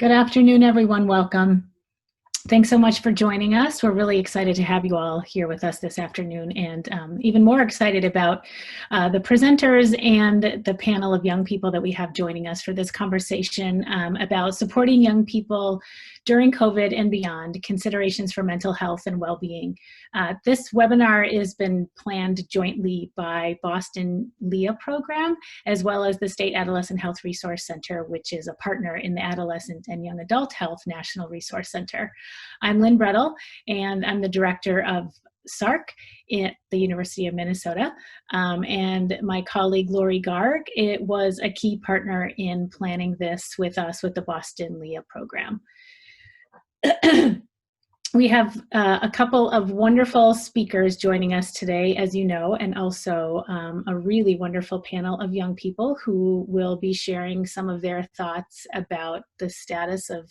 Good afternoon, everyone. Welcome. Thanks so much for joining us. We're really excited to have you all here with us this afternoon, and even more excited about the presenters and the panel of young people that we have joining us for this conversation about supporting young people during COVID and beyond, considerations for mental health and well-being. This webinar has been planned jointly by Boston LEA program, as well as the State Adolescent Health Resource Center, which is a partner in the Adolescent and Young Adult Health National Resource Center. I'm Lynn Brettel, and I'm the director of SARC at the University of Minnesota. And my colleague Lori Garg, it was a key partner in planning this with us with the Boston LEA program. We have a couple of wonderful speakers joining us today, as you know, and also a really wonderful panel of young people who will be sharing some of their thoughts about the status of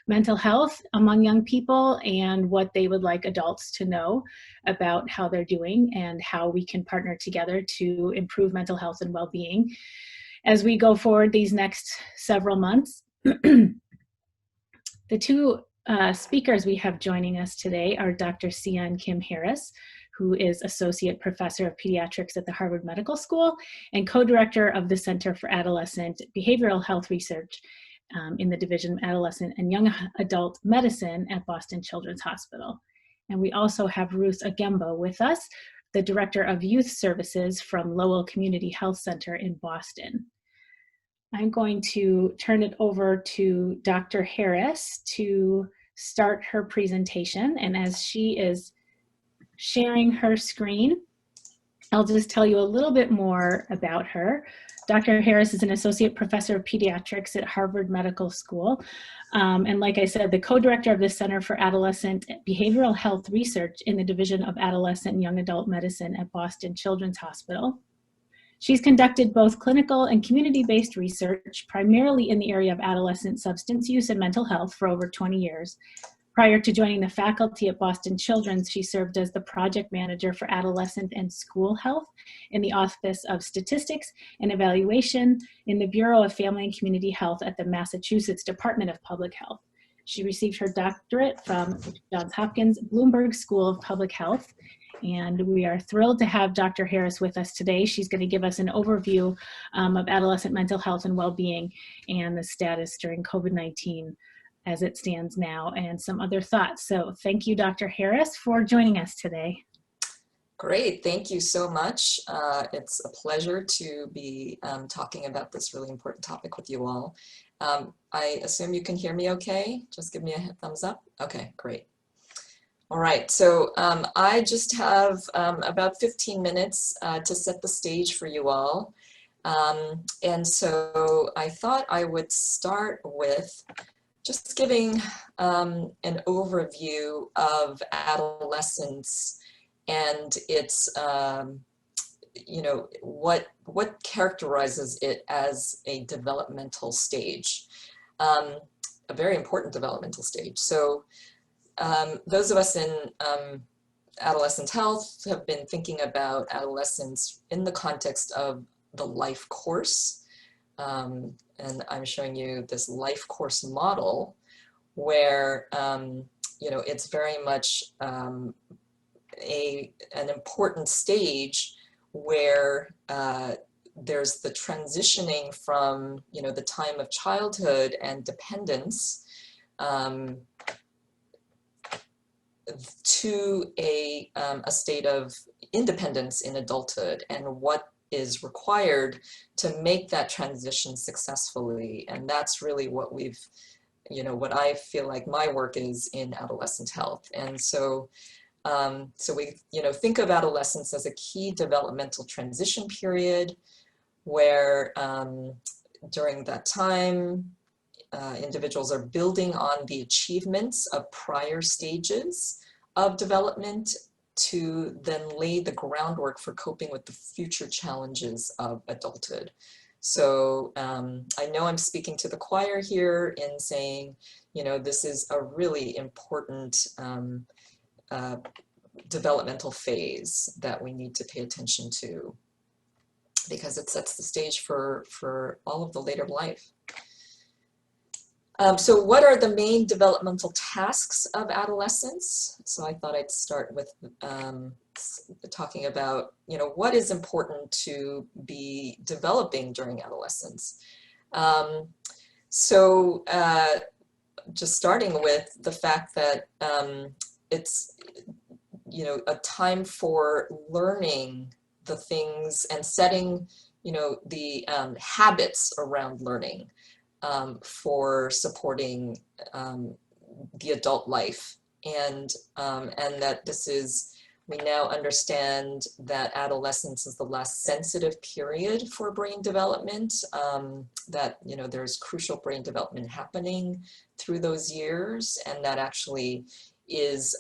mental health among young people and what they would like adults to know about how they're doing and how we can partner together to improve mental health and well-being as we go forward these next several months. The two speakers we have joining us today are Dr. Sian Kim Harris, who is Associate Professor of Pediatrics at the Harvard Medical School and co-director of the Center for Adolescent Behavioral Health Research in the Division of Adolescent and Young Adult Medicine at Boston Children's Hospital. And we also have Ruth Agembo with us, the Director of Youth Services from Lowell Community Health Center in Boston. I'm going to turn it over to Dr. Harris to start her presentation. And as she is sharing her screen, I'll just tell you a little bit more about her. Dr. Harris is an Associate Professor of Pediatrics at Harvard Medical School. And like I said, the co-director of the Center for Adolescent Behavioral Health Research in the Division of Adolescent and Young Adult Medicine at Boston Children's Hospital. She's conducted both clinical and community-based research, primarily in the area of adolescent substance use and mental health for over 20 years. Prior to joining the faculty at Boston Children's, she served as the project manager for adolescent and school health in the Office of Statistics and Evaluation in the Bureau of Family and Community Health at the Massachusetts Department of Public Health. She received her doctorate from Johns Hopkins Bloomberg School of Public Health. And we are thrilled to have Dr. Harris with us today. She's going to give us an overview of adolescent mental health and well-being and the status during COVID-19 as it stands now and some other thoughts. So thank you, Dr. Harris, for joining us today. Great, thank you so much. It's a pleasure to be talking about this really important topic with you all. I assume you can hear me okay? Just give me a thumbs up. Okay, great. All right, so I just have about 15 minutes to set the stage for you all. And so I thought I would start with just giving an overview of adolescence and its, you know, what characterizes it as a developmental stage, a very important developmental stage. So those of us in adolescent health have been thinking about adolescence in the context of the life course. And I'm showing you this life course model where, you know, it's very much an important stage where there's the transitioning from, you know, the time of childhood and dependence to a state of independence in adulthood, and what is required to make that transition successfully. And that's really what we've, you know, what I feel like my work is in adolescent health. And so, so we, you know, think of adolescence as a key developmental transition period where during that time, individuals are building on the achievements of prior stages of development to then lay the groundwork for coping with the future challenges of adulthood. So I know I'm speaking to the choir here in saying, you know, this is a really important developmental phase that we need to pay attention to, because it sets the stage for all of the later life. So what are the main developmental tasks of adolescence? So I thought I'd start with talking about, what is important to be developing during adolescence. So just starting with the fact that it's, a time for learning the things and setting, the habits around learning. For supporting the adult life, and that we now understand that adolescence is the last sensitive period for brain development, that there's crucial brain development happening through those years, and that actually is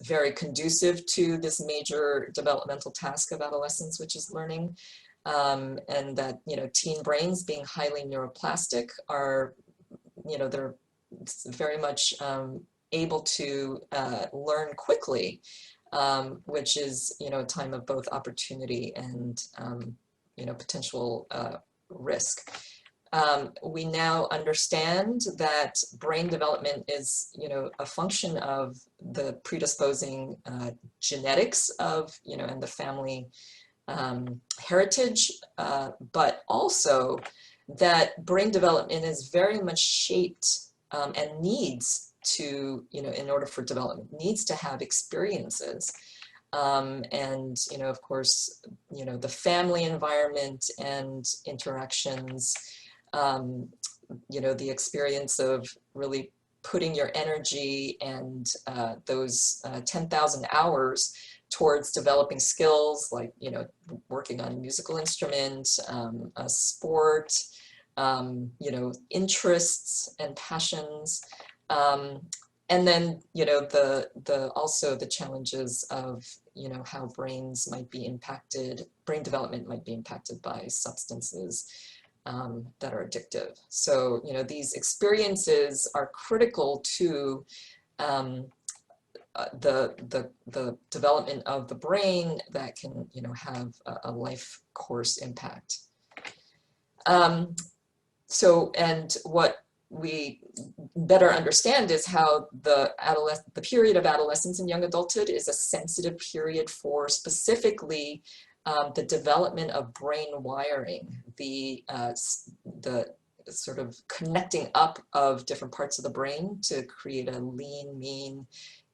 very conducive to this major developmental task of adolescence, which is learning. And that, teen brains being highly neuroplastic are, they're very much able to learn quickly, which is, a time of both opportunity and, potential risk. We now understand that brain development is, a function of the predisposing genetics of, and the family heritage, but also that brain development is very much shaped and needs to, in order for development, needs to have experiences. And, of course, the family environment and interactions, the experience of really putting your energy and those 10,000 hours towards developing skills like, working on a musical instrument, a sport, interests and passions. And then, also the challenges of, how brain development might be impacted by substances that are addictive. So, these experiences are critical to the development of the brain that can, have a life course impact. And what we better understand is how the period of adolescence and young adulthood is a sensitive period for specifically the development of brain wiring, the sort of connecting up of different parts of the brain to create a lean, mean,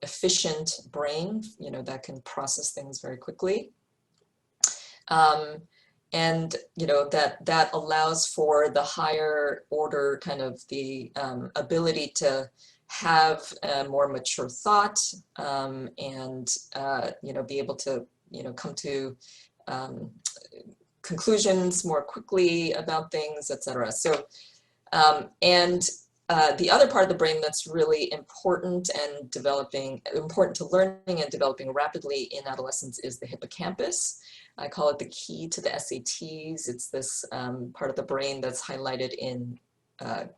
efficient brain, that can process things very quickly. And, that allows for the higher order kind of the ability to have a more mature thought, and, be able to, come to conclusions more quickly about things, etc. So, the other part of the brain that's really important and important to learning and developing rapidly in adolescence is the hippocampus. I call it the key to the SATs. It's this part of the brain that's highlighted in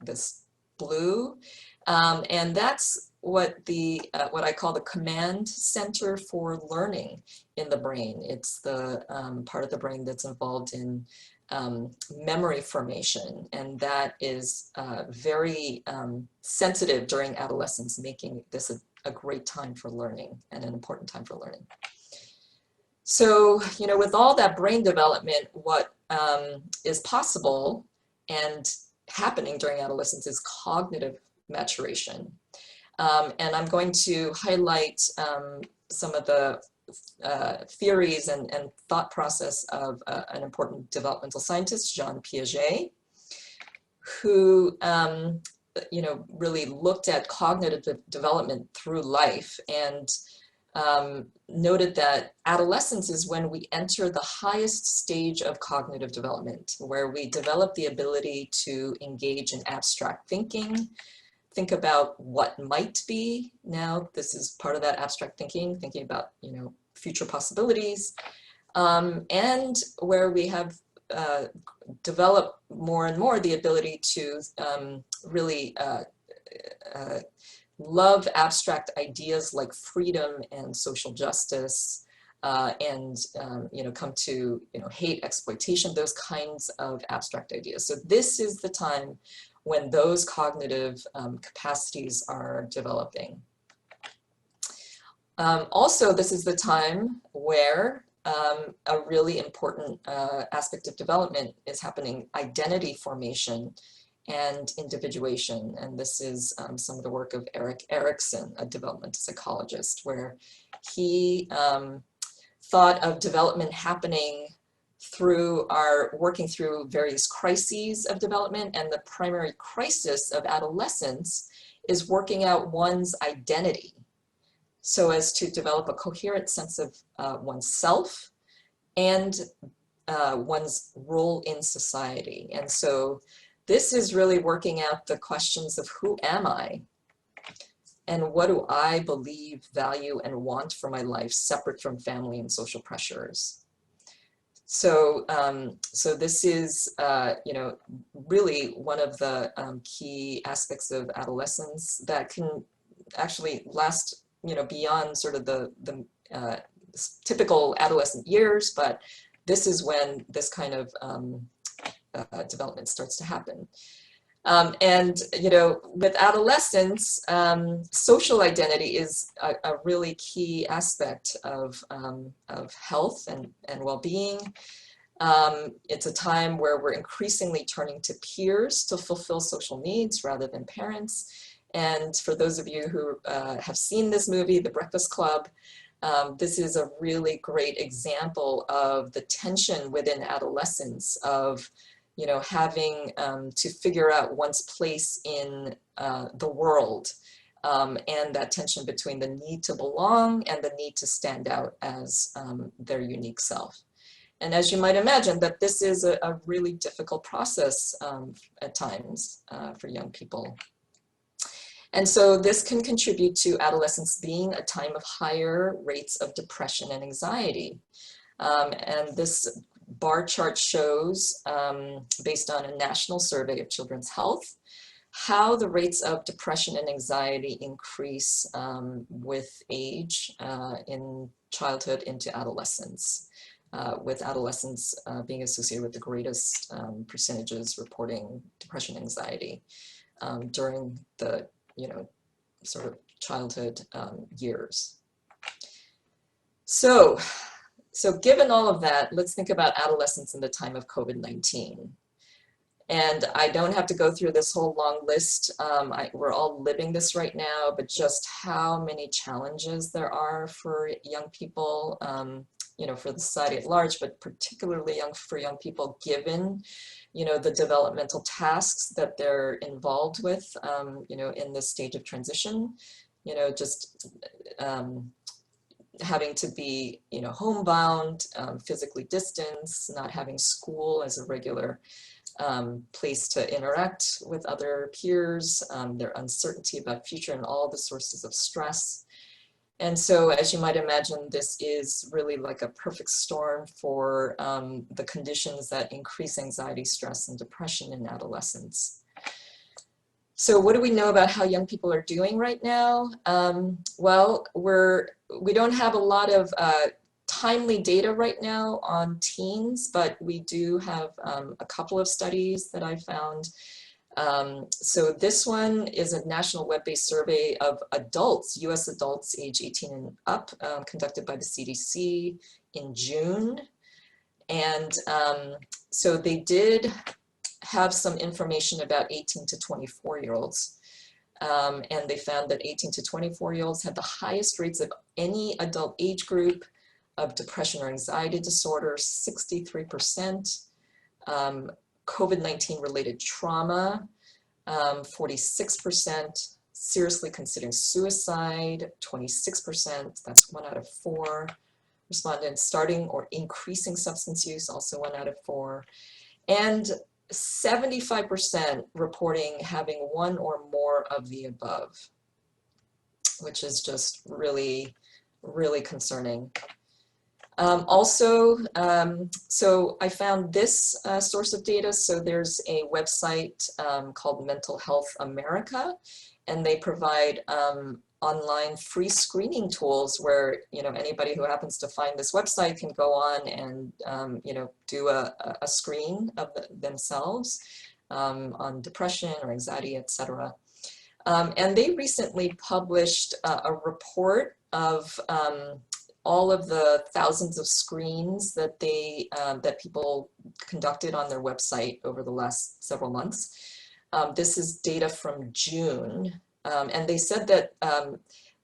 this blue. And that's what I call the command center for learning in the brain. It's the part of the brain that's involved in memory formation, and that is very sensitive during adolescence, making this a great time for learning and an important time for learning. So, with all that brain development, what is possible and happening during adolescence is cognitive maturation. And I'm going to highlight some of the theories and thought process of an important developmental scientist, Jean Piaget, who really looked at cognitive development through life and noted that adolescence is when we enter the highest stage of cognitive development, where we develop the ability to engage in abstract thinking, think about what might be. Now, this is part of that abstract thinking about, future possibilities, and where we have developed more and more the ability to really love abstract ideas like freedom and social justice, and come to hate exploitation, those kinds of abstract ideas. So this is the time when those cognitive capacities are developing. Also, this is the time where a really important aspect of development is happening: identity formation and individuation. And this is some of the work of Erik Erikson, a developmental psychologist, where he thought of development happening through working through various crises of development, and the primary crisis of adolescence is working out one's identity so as to develop a coherent sense of oneself and one's role in society. And so this is really working out the questions of who am I and what do I believe, value, and want for my life separate from family and social pressures. So, so this is, you know, really one of the key aspects of adolescence that can actually last, you know, beyond sort of the typical adolescent years, but this is when this kind of development starts to happen. And, you know, with adolescence, social identity is a really key aspect of health and well-being. It's a time where we're increasingly turning to peers to fulfill social needs rather than parents. And for those of you who have seen this movie, The Breakfast Club, this is a really great example of the tension within adolescence of, you know, having to figure out one's place in the world, and that tension between the need to belong and the need to stand out as their unique self. And as you might imagine, that this is a really difficult process at times for young people. And so this can contribute to adolescence being a time of higher rates of depression and anxiety. And this bar chart shows, based on a national survey of children's health, how the rates of depression and anxiety increase with age in childhood into adolescence, with adolescents being associated with the greatest percentages reporting depression and anxiety during the, you know, sort of childhood years. So given all of that, let's think about adolescence in the time of COVID-19. And I don't have to go through this whole long list. We're all living this right now, but just how many challenges there are for young people, you know, for the society at large, but particularly for young people, given, you know, the developmental tasks that they're involved with, you know, in this stage of transition, you know, just having to be, you know, homebound, physically distanced, not having school as a regular place to interact with other peers, their uncertainty about future and all the sources of stress. And so, as you might imagine, this is really like a perfect storm for the conditions that increase anxiety, stress, and depression in adolescence. So what do we know about how young people are doing right now? Well, we don't have a lot of timely data right now on teens, but we do have a couple of studies that I found. So this one is a national web-based survey of adults, US adults age 18 and up, conducted by the CDC in June. And so they did have some information about 18 to 24-year-olds. And they found that 18 to 24-year-olds had the highest rates of any adult age group of depression or anxiety disorder, 63%. COVID-19 related trauma, 46%, seriously considering suicide, 26%, that's 1 out of 4 respondents, starting or increasing substance use, also 1 out of 4, and 75% reporting having one or more of the above, which is just really, really concerning. Also, so I found this source of data. So there's a website called Mental Health America, and they provide online free screening tools where, you know, anybody who happens to find this website can go on and, you know, do a screen of themselves. on depression or anxiety, etc. And they recently published a report of all of the thousands of screens that that people conducted on their website over the last several months. This is data from June, and they said that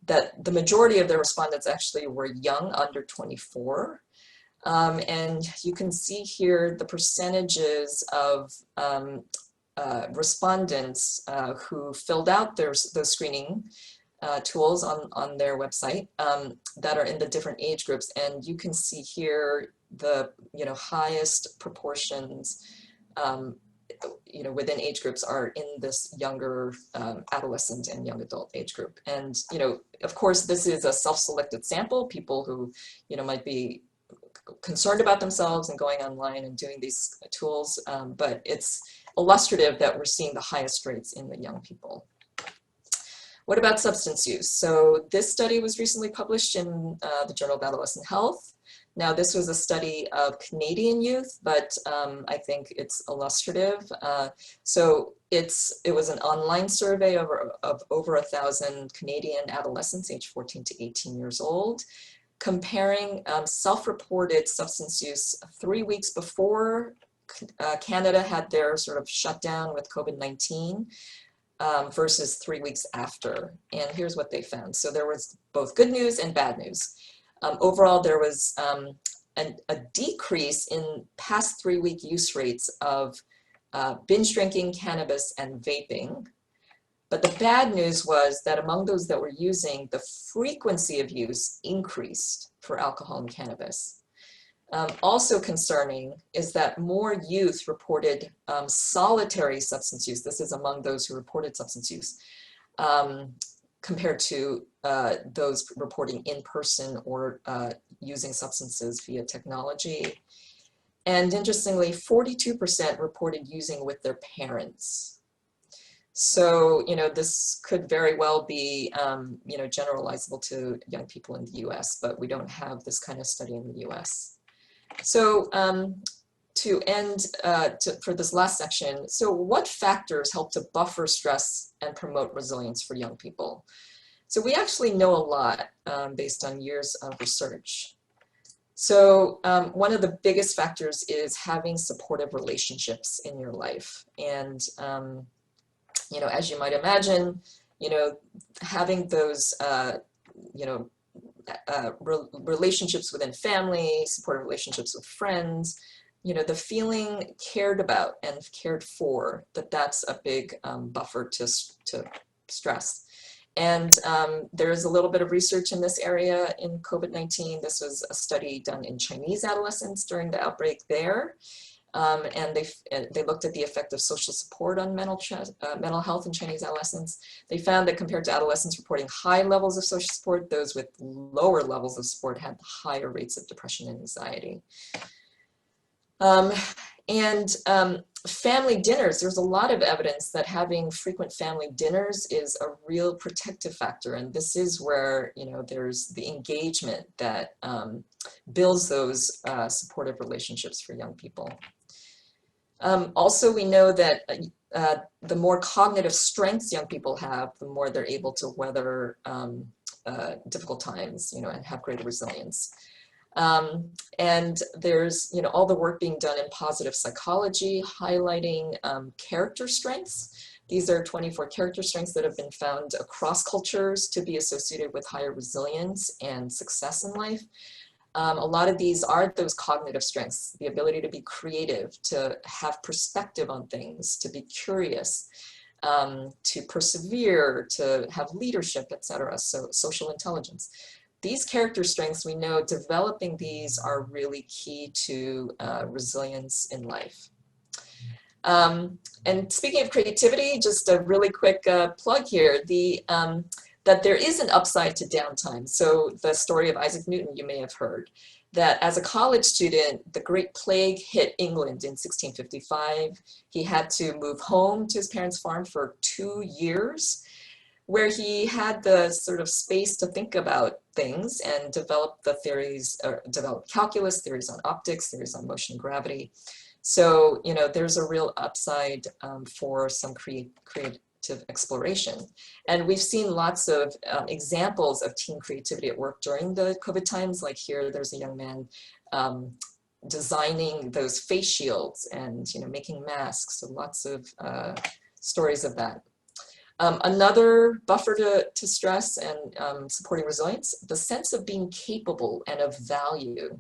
that the majority of the respondents actually were young, under 24. And you can see here the percentages of respondents who filled out those screening tools on their website that are in the different age groups. And you can see here the highest proportions within age groups are in this younger adolescent and young adult age group. And of course, this is a self-selected sample, people who might be concerned about themselves and going online and doing these tools, but it's illustrative that we're seeing the highest rates in the young people. What about substance use? So this study was recently published in the Journal of Adolescent Health. Now, this was a study of Canadian youth, but I think it's illustrative. So it was an online survey of over 1,000 Canadian adolescents aged 14 to 18 years old, comparing self-reported substance use 3 weeks before Canada had their sort of shutdown with COVID-19 versus 3 weeks after. And here's what they found. So there was both good news and bad news. Overall, there was a decrease in past 3-week use rates of binge drinking, cannabis, and vaping. But the bad news was that among those that were using, the frequency of use increased for alcohol and cannabis. Also concerning is that more youth reported solitary substance use. This is among those who reported substance use, compared to those reporting in person or using substances via technology. And interestingly, 42% reported using with their parents. So, this could very well be, generalizable to young people in the US, but we don't have this kind of study in the US. So to end, for this last section, so what factors help to buffer stress and promote resilience for young people? So we actually know a lot based on years of research. So one of the biggest factors is having supportive relationships in your life. And, as you might imagine, having those, relationships within family, supportive relationships with friends, the feeling cared about and cared for, that's a big buffer to stress. And there's a little bit of research in this area in COVID-19. This was a study done in Chinese adolescents during the outbreak there. And they looked at the effect of social support on mental health in Chinese adolescents. They found that compared to adolescents reporting high levels of social support, those with lower levels of support had higher rates of depression and anxiety. Family dinners, there's a lot of evidence that having frequent family dinners is a real protective factor. And this is where, there's the engagement that builds those supportive relationships for young people. Also, we know that the more cognitive strengths young people have, the more they're able to weather difficult times, and have greater resilience. And there's, all the work being done in positive psychology, highlighting character strengths. These are 24 character strengths that have been found across cultures to be associated with higher resilience and success in life. A lot of these are those cognitive strengths, the ability to be creative, to have perspective on things, to be curious, to persevere, to have leadership, etc. So social intelligence. These character strengths, we know developing these are really key to resilience in life. And speaking of creativity, just a really quick plug here, that there is an upside to downtime. So the story of Isaac Newton, you may have heard, that as a college student, the Great Plague hit England in 1655. He had to move home to his parents' farm for 2 years, where he had the sort of space to think about things and develop the theories, or develop calculus, theories on optics, theories on motion and gravity. So, you know, there's a real upside for some creative exploration. And we've seen lots of examples of teen creativity at work during the COVID times. Like here, there's a young man designing those face shields and, you know, making masks. So lots of stories of that. Another buffer to stress and supporting resilience, the sense of being capable and of value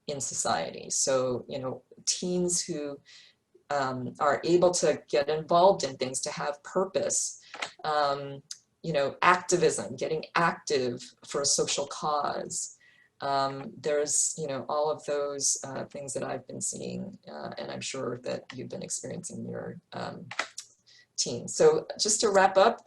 in society. So, you know, teens who are able to get involved in things, to have purpose, you know, activism, getting active for a social cause. There's, you know, all of those things that I've been seeing, and I'm sure that you've been experiencing in your teens. So just to wrap up,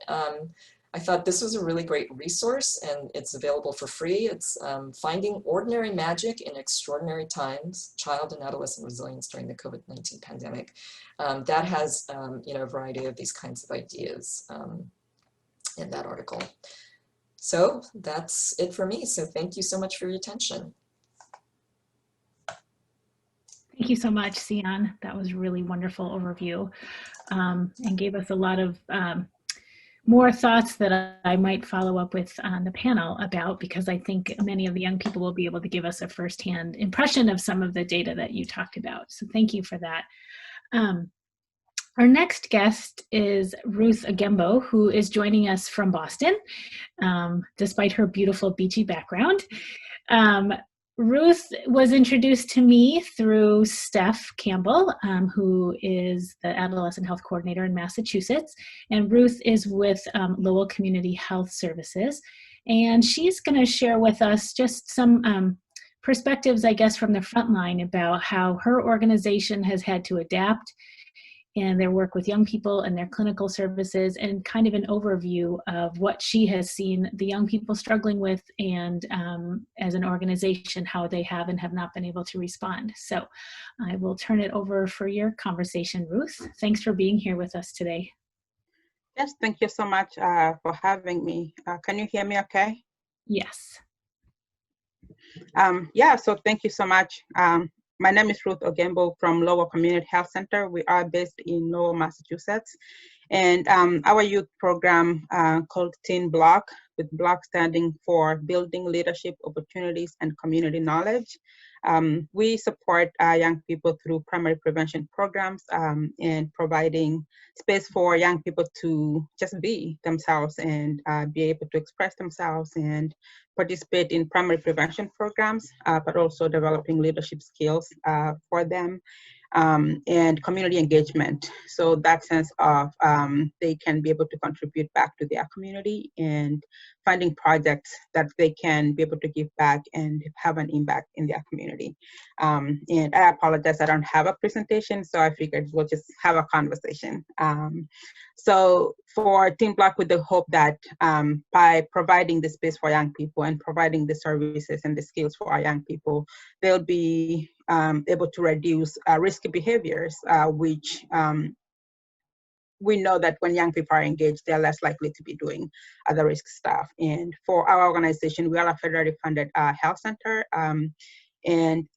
I thought this was a really great resource, and it's available for free. It's Finding Ordinary Magic in Extraordinary Times, Child and Adolescent Resilience During the COVID-19 Pandemic. That has, you know, a variety of these kinds of ideas in that article. So that's it for me. So thank you so much for your attention. Thank you so much, Sion. That was a really wonderful overview and gave us a lot of more thoughts that I might follow up with on the panel about, because I think many of the young people will be able to give us a firsthand impression of some of the data that you talked about. So thank you for that. Our next guest is Ruth Ogembo, who is joining us from Boston, despite her beautiful beachy background. Ruth was introduced to me through Steph Campbell, who is the Adolescent Health Coordinator in Massachusetts. And Ruth is with Lowell Community Health Services. And she's going to share with us just some perspectives, I guess, from the front line about how her organization has had to adapt and their work with young people and their clinical services, and kind of an overview of what she has seen the young people struggling with, and as an organization, how they have and have not been able to respond. So I will turn it over for your conversation, Ruth. Thanks for being here with us today. Yes, thank you so much for having me. Can you hear me okay? Yes. Yeah, so thank you so much. My name is Ruth Ogembo from Lowell Community Health Center. We are based in Lowell, Massachusetts. And our youth program called Teen Block, with Block standing for Building Leadership Opportunities and Community Knowledge. We support young people through primary prevention programs and providing space for young people to just be themselves and be able to express themselves and participate in primary prevention programs, but also developing leadership skills for them. And community engagement. So that sense of they can be able to contribute back to their community and finding projects that they can be able to give back and have an impact in their community. And I apologize, I don't have a presentation, so I figured we'll just have a conversation. So for Teen Block, with the hope that by providing the space for young people and providing the services and the skills for our young people, they'll be able to reduce risky behaviors, which we know that when young people are engaged, they're less likely to be doing other risk stuff. And for our organization, we are a federally funded health center, and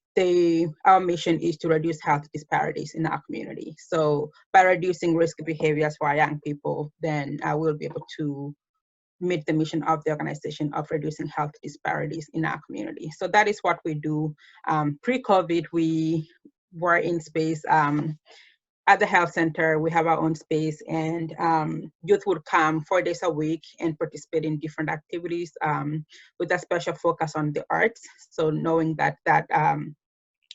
our mission is to reduce health disparities in our community. So by reducing risky behaviors for our young people, then we'll be able to meet the mission of the organization of reducing health disparities in our community. So that is what we do. Pre-COVID, we were in space at the health center. We have our own space, and youth would come 4 days a week and participate in different activities with a special focus on the arts. So knowing that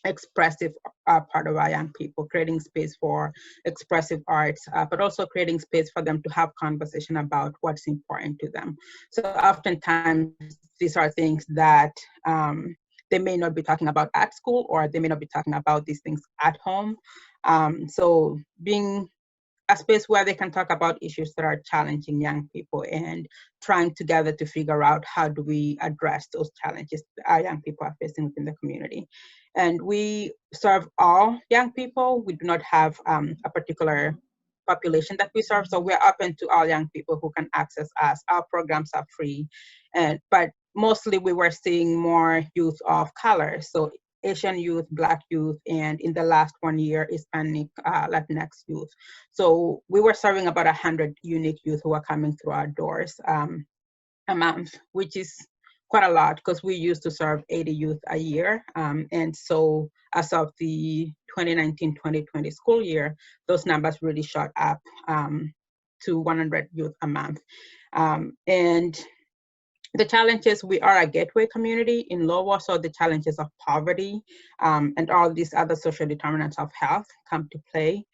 expressive part of our young people, creating space for expressive arts, but also creating space for them to have conversation about what's important to them. So oftentimes these are things that they may not be talking about at school, or they may not be talking about these things at home. So being a space where they can talk about issues that are challenging young people and trying together to figure out how do we address those challenges that our young people are facing within the community. And we serve all young people. We do not have a particular population that we serve. So we're open to all young people who can access us. Our programs are free, but mostly we were seeing more youth of color. So Asian youth, Black youth, and in the last 1 year, Hispanic, Latinx youth. So we were serving about 100 unique youth who are coming through our doors a month, which is quite a lot because we used to serve 80 youth a year. And so as of the 2019-2020 school year, those numbers really shot up to 100 youth a month. And the challenges, we are a gateway community in Iowa, so the challenges of poverty and all these other social determinants of health come to play.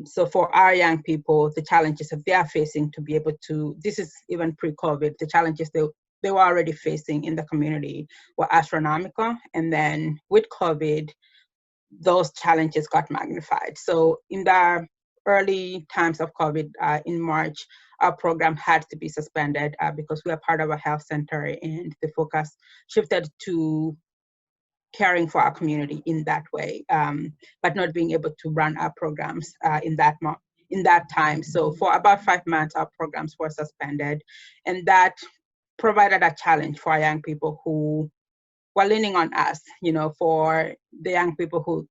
So for our young people, the challenges that they are facing to be able to, this is even pre-COVID, the challenges they were already facing in the community were astronomical. And then with COVID, those challenges got magnified. So in the early times of COVID in March, our program had to be suspended because we are part of a health center, and the focus shifted to caring for our community in that way, but not being able to run our programs in that time. So for about 5 months, our programs were suspended, and that provided a challenge for our young people who were leaning on us, for the young people who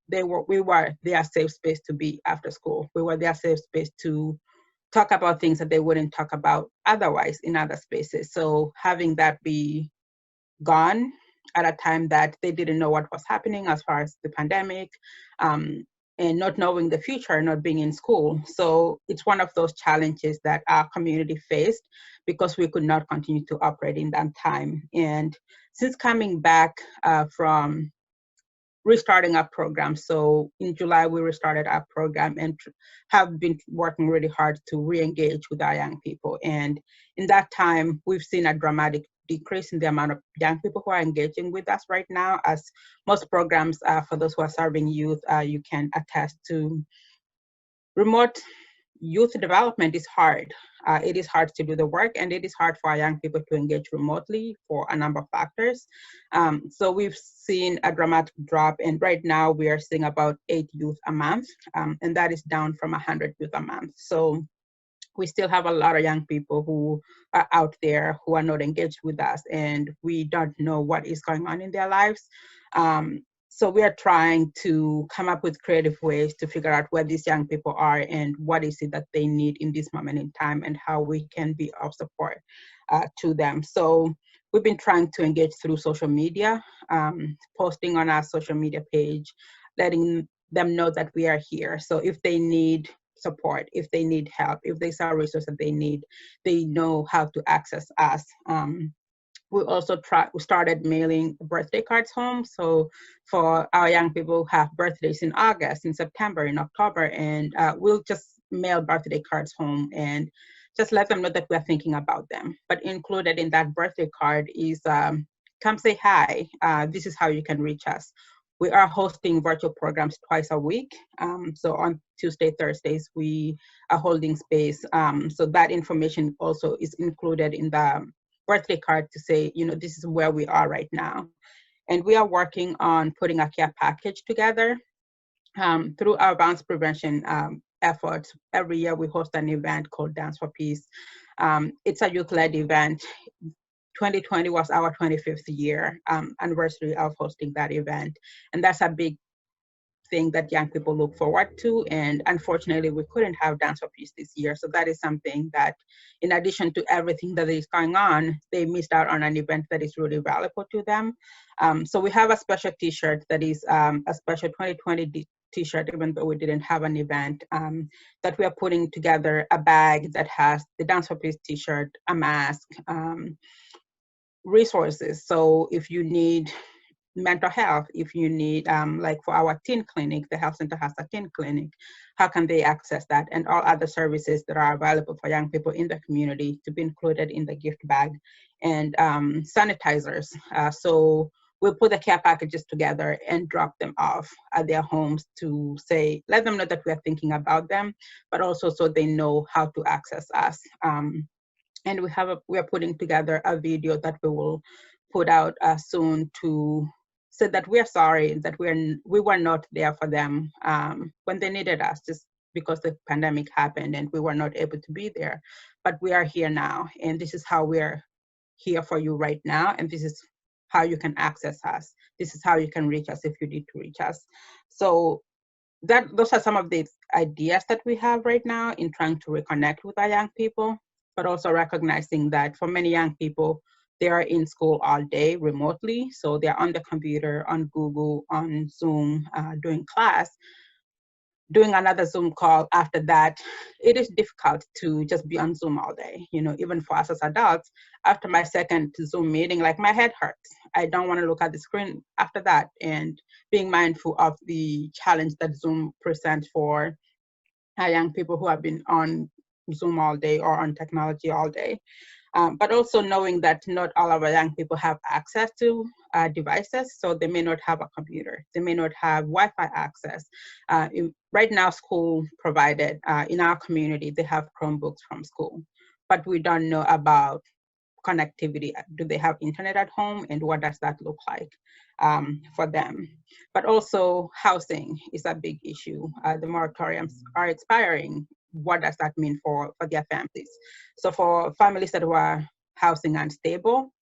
we were their safe space to be after school. We were their safe space to talk about things that they wouldn't talk about otherwise in other spaces. So having that be gone at a time that they didn't know what was happening as far as the pandemic, and not knowing the future, not being in school. So it's one of those challenges that our community faced because we could not continue to operate in that time. And since coming back from restarting our program, so in July we restarted our program and have been working really hard to re-engage with our young people. And in that time, we've seen a dramatic decrease in the amount of young people who are engaging with us right now. As most programs, for those who are serving youth, you can attest to, remote youth development is hard. It is hard to do the work, and it is hard for our young people to engage remotely for a number of factors. So we've seen a dramatic drop, and right now we are seeing about 8 youth a month, and that is down from 100 youth a month. So we still have a lot of young people who are out there who are not engaged with us, and we don't know what is going on in their lives. So we are trying to come up with creative ways to figure out where these young people are and what is it that they need in this moment in time, and how we can be of support to them. So we've been trying to engage through social media, posting on our social media page, letting them know that we are here. So if they need support, if they need help, if there's a resource that they need, they know how to access us. We also started mailing birthday cards home. So for our young people who have birthdays in August, in September, in October, and we'll just mail birthday cards home and just let them know that we're thinking about them. But included in that birthday card is, come say hi. This is how you can reach us. We are hosting virtual programs twice a week. So on Tuesday, Thursdays, we are holding space. So that information also is included in the birthday card to say, this is where we are right now. And we are working on putting a care package together through our violence prevention efforts. Every year we host an event called Dance for Peace. It's a youth-led event. 2020 was our 25th year anniversary of hosting that event. And that's a big thing that young people look forward to. And unfortunately, we couldn't have Dance for Peace this year. So that is something that, in addition to everything that is going on, they missed out on an event that is really valuable to them. So we have a special t-shirt that is a special 2020 t-shirt, even though we didn't have an event, that we are putting together a bag that has the Dance for Peace t-shirt, a mask, resources. So if you need mental health, if you need, like for our teen clinic, the health center has a teen clinic, how can they access that? And all other services that are available for young people in the community to be included in the gift bag. And sanitizers. So we'll put the care packages together and drop them off at their homes to say, let them know that we are thinking about them, but also so they know how to access us. And we are putting together a video that we will put out soon to say that we are sorry that we were not there for them when they needed us, just because the pandemic happened and we were not able to be there. But we are here now, and this is how we are here for you right now, and this is how you can access us. This is how you can reach us if you need to reach us. So those are some of the ideas that we have right now in trying to reconnect with our young people, but also recognizing that for many young people, they are in school all day remotely. So they're on the computer, on Google, on Zoom, doing class. Doing another Zoom call after that, it is difficult to just be on Zoom all day. You know, even for us as adults, after my second Zoom meeting, like my head hurts. I don't want to look at the screen after that. And being mindful of the challenge that Zoom presents for young people who have been on Zoom all day or on technology all day. But also knowing that not all of our young people have access to devices, so they may not have a computer, they may not have Wi-Fi access. Right now, school provided, in our community, they have Chromebooks from school, but we don't know about connectivity. Do they have internet at home, and what does that look like for them? But also housing is a big issue. The moratoriums are expiring. What does that mean for their families? So for families that were housing unstable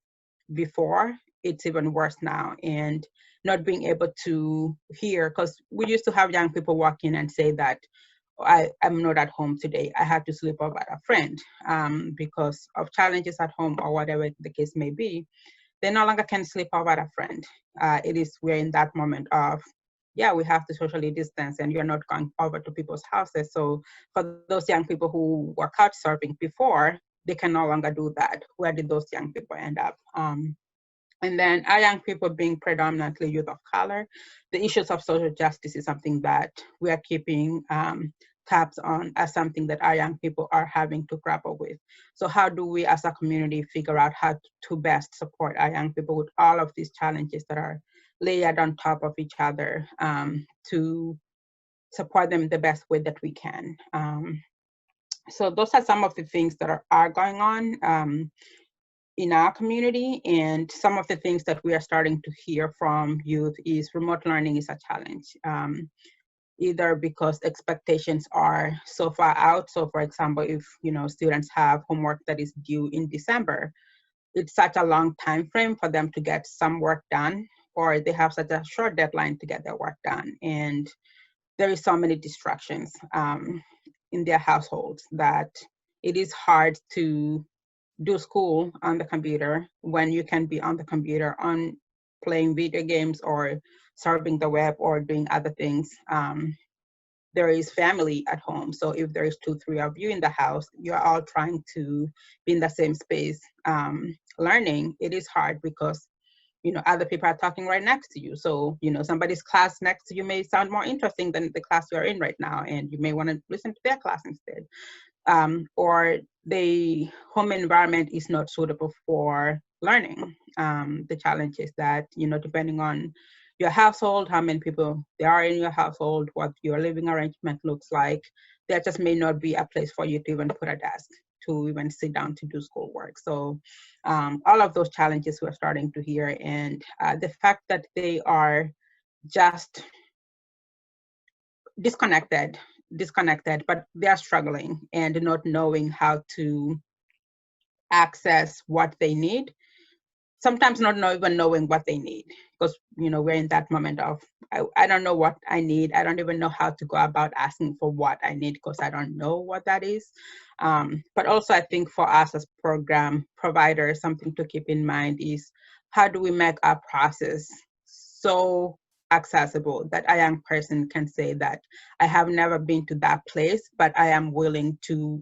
before, it's even worse now. And not being able to hear, because we used to have young people walk in and say that, I'm not at home today. I had to sleep over at a friend because of challenges at home or whatever the case may be. They no longer can sleep over at a friend. We're in that moment of, yeah, we have to socially distance and you're not going over to people's houses. So for those young people who were couch surfing before, they can no longer do that. Where did those young people end up? And then our young people being predominantly youth of color, the issues of social justice is something that we are keeping tabs on as something that our young people are having to grapple with. So how do we as a community figure out how to best support our young people with all of these challenges that are layered on top of each other to support them the best way that we can. So those are some of the things that are going on in our community, and some of the things that we are starting to hear from youth is remote learning is a challenge, either because expectations are so far out. So for example, if students have homework that is due in December, it's such a long time frame for them to get some work done, or they have such a short deadline to get their work done. And there is so many distractions in their households that it is hard to do school on the computer when you can be on the computer on playing video games or surfing the web or doing other things. There is family at home. So if there is 2-3 of you in the house, you're all trying to be in the same space learning. It is hard because other people are talking right next to you. So, somebody's class next to you may sound more interesting than the class you're in right now, and you may want to listen to their class instead. Or the home environment is not suitable for learning. The challenge is that, depending on your household, how many people there are in your household, what your living arrangement looks like, there just may not be a place for you to even put a desk to even sit down to do schoolwork. So all of those challenges we're starting to hear, and the fact that they are just disconnected, but they are struggling and not knowing how to access what they need. Sometimes not even knowing what they need, because we're in that moment of I don't know what I need. I don't even know how to go about asking for what I need because I don't know what that is. But also I think for us as program providers, something to keep in mind is how do we make our process so accessible that a young person can say that I have never been to that place, but I am willing to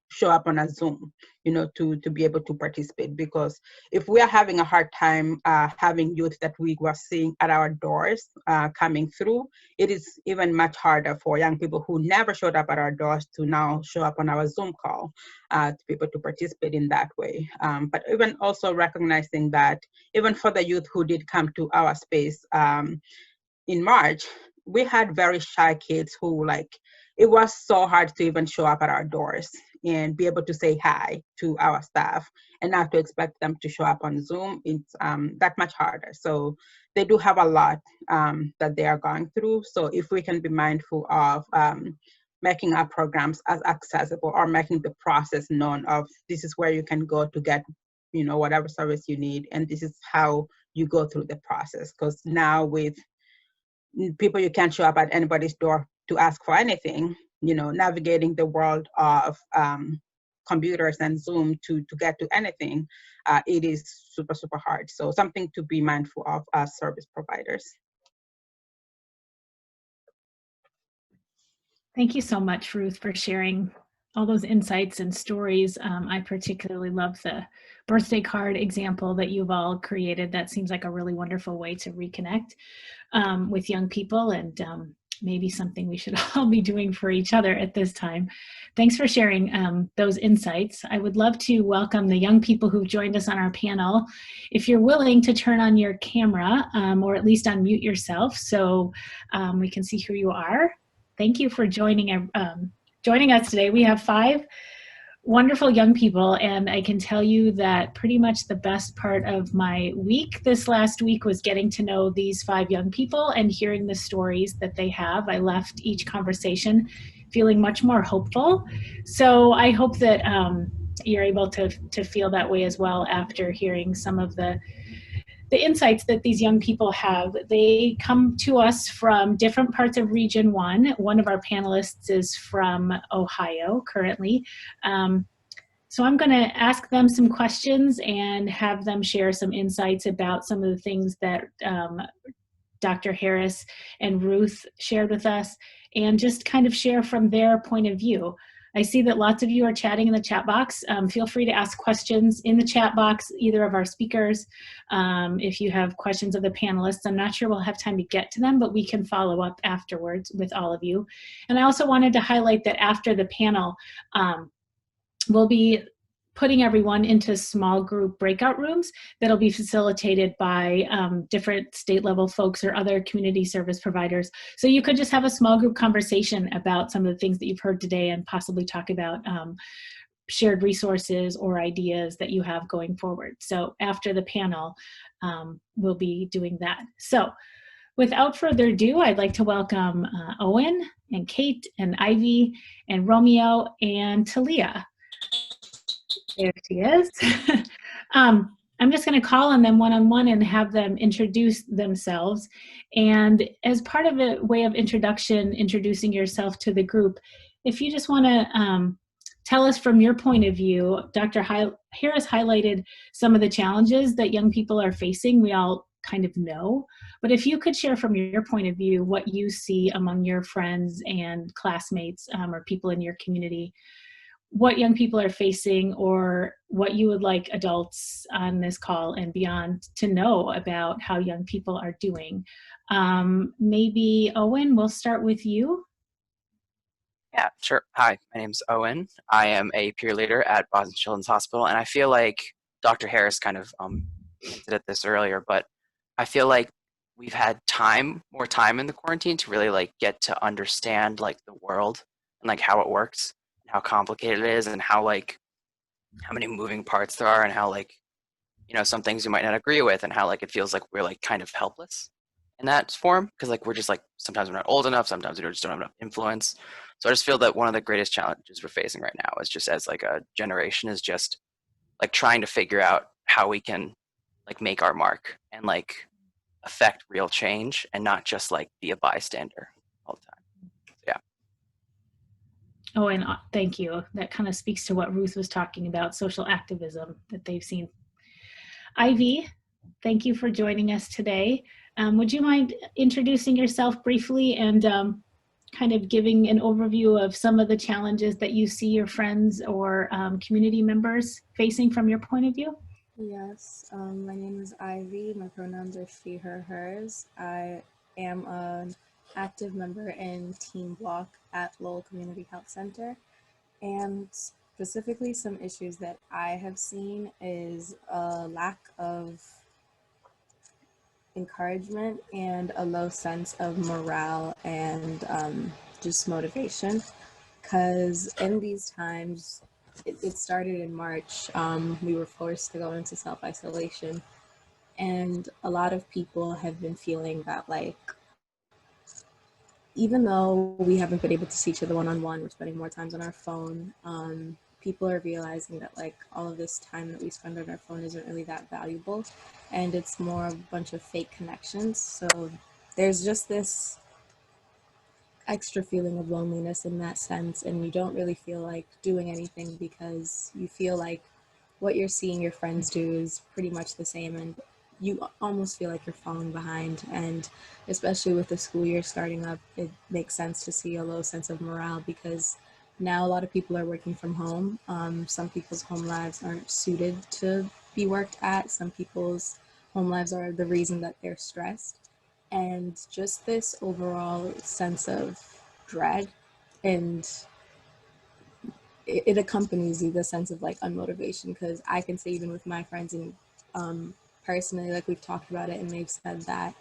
show up on a Zoom, to be able to participate. Because if we are having a hard time having youth that we were seeing at our doors coming through, it is even much harder for young people who never showed up at our doors to now show up on our Zoom call to be able to participate in that way. But even also recognizing that even for the youth who did come to our space in March, we had very shy kids who it was so hard to even show up at our doors and be able to say hi to our staff, and not to expect them to show up on Zoom. It's that much harder. So they do have a lot that they are going through. So if we can be mindful of making our programs as accessible, or making the process known of this is where you can go to get whatever service you need. And this is how you go through the process. Because now with people, you can't show up at anybody's door to ask for anything, navigating the world of computers and Zoom to get to anything, it is super, super hard. So something to be mindful of as service providers. Thank you so much, Ruth, for sharing all those insights and stories. I particularly love the birthday card example that you've all created. That seems like a really wonderful way to reconnect with young people, and maybe something we should all be doing for each other at this time. Thanks for sharing those insights. I would love to welcome the young people who've joined us on our panel. If you're willing to turn on your camera or at least unmute yourself so we can see who you are. Thank you for joining us today. We have 5 wonderful young people, and I can tell you that pretty much the best part of my week this last week was getting to know these 5 young people and hearing the stories that they have. I left each conversation feeling much more hopeful. So I hope that you're able to feel that way as well after hearing some of the insights that these young people have. They come to us from different parts of Region 1. One of our panelists is from Ohio currently. So I'm going to ask them some questions and have them share some insights about some of the things that Dr. Harris and Ruth shared with us, and just kind of share from their point of view. I see that lots of you are chatting in the chat box. Feel free to ask questions in the chat box, either of our speakers. If you have questions of the panelists, I'm not sure we'll have time to get to them, but we can follow up afterwards with all of you. And I also wanted to highlight that after the panel, we'll be putting everyone into small group breakout rooms that'll be facilitated by different state level folks or other community service providers. So you could just have a small group conversation about some of the things that you've heard today and possibly talk about shared resources or ideas that you have going forward. So after the panel, we'll be doing that. So without further ado, I'd like to welcome Owen and Kate and Ivy and Romeo and Talia. There she is. I'm just going to call on them one-on-one and have them introduce themselves. And as part of a way of introduction, introducing yourself to the group, if you just want to tell us from your point of view, Dr. Harris highlighted some of the challenges that young people are facing. We all kind of know. But if you could share from your point of view what you see among your friends and classmates or people in your community, what young people are facing, or what you would like adults on this call and beyond to know about how young people are doing. Maybe Owen, we'll start with you. Yeah, sure. Hi, my name's Owen. I am a peer leader at Boston Children's Hospital, and I feel like Dr. Harris kind of hinted at this earlier, but I feel like we've had more time in the quarantine to really like get to understand like the world and like how it works, how complicated it is, and how many moving parts there are, and how like, some things you might not agree with, and how like it feels like we're like kind of helpless in that form, because like we're just like, sometimes we're not old enough, sometimes we just don't have enough influence. So I just feel that one of the greatest challenges we're facing right now is just as like a generation is just like trying to figure out how we can like make our mark and like affect real change and not just like be a bystander all the time. Oh, and thank you. That kind of speaks to what Ruth was talking about, social activism that they've seen. Ivy, thank you for joining us today. Would you mind introducing yourself briefly and kind of giving an overview of some of the challenges that you see your friends or community members facing from your point of view? Yes, my name is Ivy. My pronouns are she, her, hers. I am an active member in Teen Block at Lowell Community Health Center. And specifically some issues that I have seen is a lack of encouragement and a low sense of morale and just motivation. Because in these times, it started in March, we were forced to go into self-isolation. And a lot of people have been feeling that like, even though we haven't been able to see each other one-on-one, we're spending more times on our phone, people are realizing that like all of this time that we spend on our phone isn't really that valuable, and it's more a bunch of fake connections. So there's just this extra feeling of loneliness in that sense, and you don't really feel like doing anything because you feel like what you're seeing your friends do is pretty much the same, and you almost feel like you're falling behind. And especially with the school year starting up, it makes sense to see a low sense of morale because now a lot of people are working from home. Some people's home lives aren't suited to be worked at. Some people's home lives are the reason that they're stressed, and just this overall sense of dread, and it accompanies you, the sense of like unmotivation, because I can say even with my friends and personally, like we've talked about it and they've said that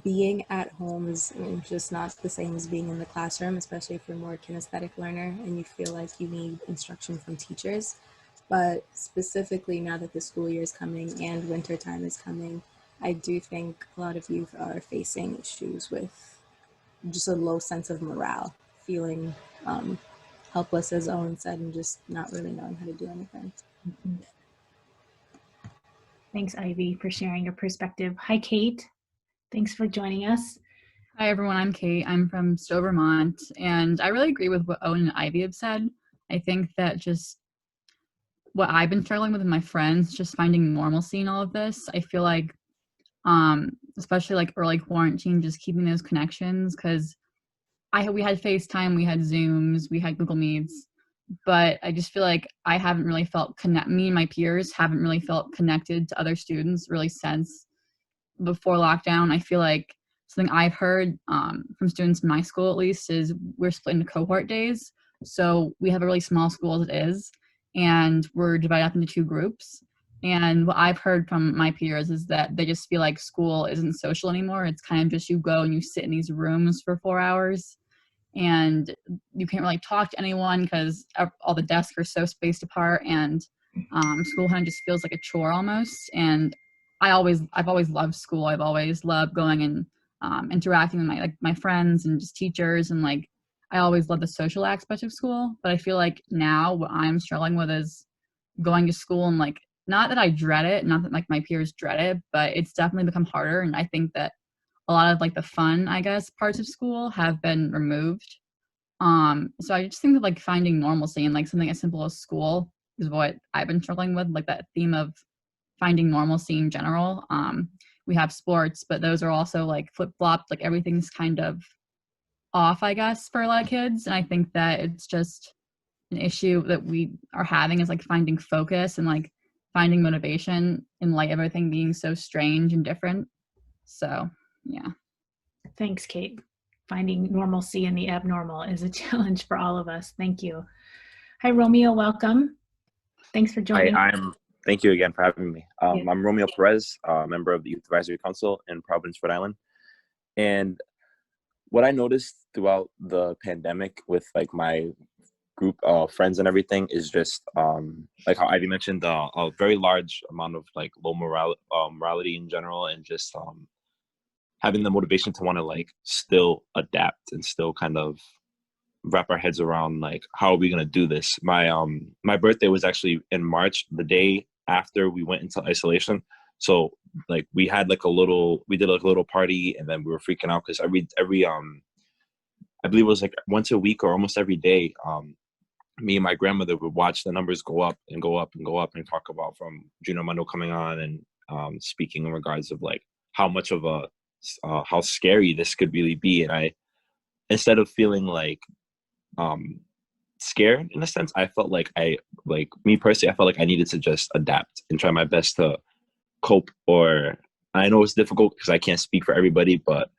being at home is just not the same as being in the classroom, especially if you're more a kinesthetic learner and you feel like you need instruction from teachers. But specifically now that the school year is coming and winter time is coming, I do think a lot of youth are facing issues with just a low sense of morale, feeling helpless, as Owen said, and just not really knowing how to do anything. Thanks, Ivy, for sharing your perspective. Hi, Kate. Thanks for joining us. Hi, everyone. I'm Kate. I'm from Stowe, Vermont, and I really agree with what Owen and Ivy have said. I think that just what I've been struggling with my friends, just finding normalcy in all of this. I feel like, especially like early quarantine, just keeping those connections, because we had FaceTime, we had Zooms, we had Google Meets, but I just feel like I haven't really felt me and my peers haven't really felt connected to other students really since before lockdown. I feel like something I've heard from students in my school, at least, is we're split into cohort days. So we have a really small school as it is, and we're divided up into 2 groups. And what I've heard from my peers is that they just feel like school isn't social anymore. It's kind of just you go and you sit in these rooms for 4 hours, and you can't really talk to anyone because all the desks are so spaced apart, and school kind of just feels like a chore almost. And I've always loved school. I've always loved going and interacting with my friends and just teachers, and like I always loved the social aspect of school. But I feel like now what I'm struggling with is going to school, and like, not that I dread it, not that like my peers dread it, but it's definitely become harder. And I think that a lot of like the fun, I guess, parts of school have been removed. So I just think that like finding normalcy and like something as simple as school is what I've been struggling with, like that theme of finding normalcy in general. We have sports, but those are also like flip-flopped, like everything's kind of off, I guess, for a lot of kids. And I think that it's just an issue that we are having is like finding focus and like finding motivation in light of everything being so strange and different. So yeah. Thanks, Kate. Finding normalcy in the abnormal is a challenge for all of us. Thank you. Hi, Romeo. Welcome. Thanks for joining. Thank you again for having me. I'm Romeo Perez, member of the Youth Advisory Council in Providence, Rhode Island. And what I noticed throughout the pandemic with like my group of friends and everything is just like how Ivy mentioned, a very large amount of like low morality in general, and just having the motivation to want to like still adapt and still kind of wrap our heads around like, how are we going to do this? My birthday was actually in March, the day after we went into isolation. So like we did like a little party, and then we were freaking out because every I believe it was like once a week or almost every day, me and my grandmother would watch the numbers go up and go up and go up, and talk about from Gino Armando coming on and speaking in regards of like how much of how scary this could really be. And instead of feeling like scared in a sense, I felt like me personally, I felt like I needed to just adapt and try my best to cope. Or I know it's difficult because I can't speak for everybody, but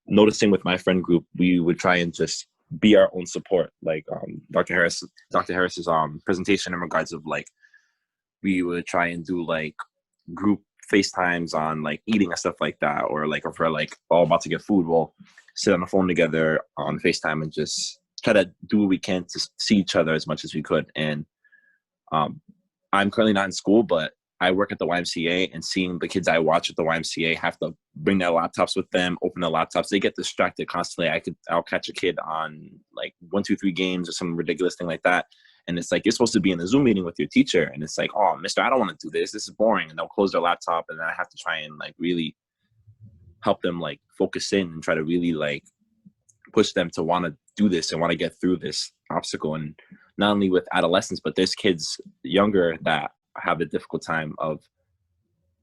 noticing with my friend group, we would try and just be our own support. Like Dr. Harris's presentation in regards of like, we would try and do like group FaceTimes on like eating and stuff like that, or like if we're like all about to get food, we'll sit on the phone together on FaceTime and just try to do what we can to see each other as much as we could. And I'm currently not in school, but I work at the YMCA, and seeing the kids I watch at the YMCA have to bring their laptops with them, open their laptops, they get distracted constantly. I'll catch a kid on like 1, 2, 3 games or some ridiculous thing like that, And it's like, you're supposed to be in a Zoom meeting with your teacher. And it's like, oh, mister, I don't want to do this. This is boring. And they'll close their laptop, and then I have to try and like really help them like focus in and try to really like push them to want to do this and want to get through this obstacle. And not only with adolescents, but there's kids younger that have a difficult time of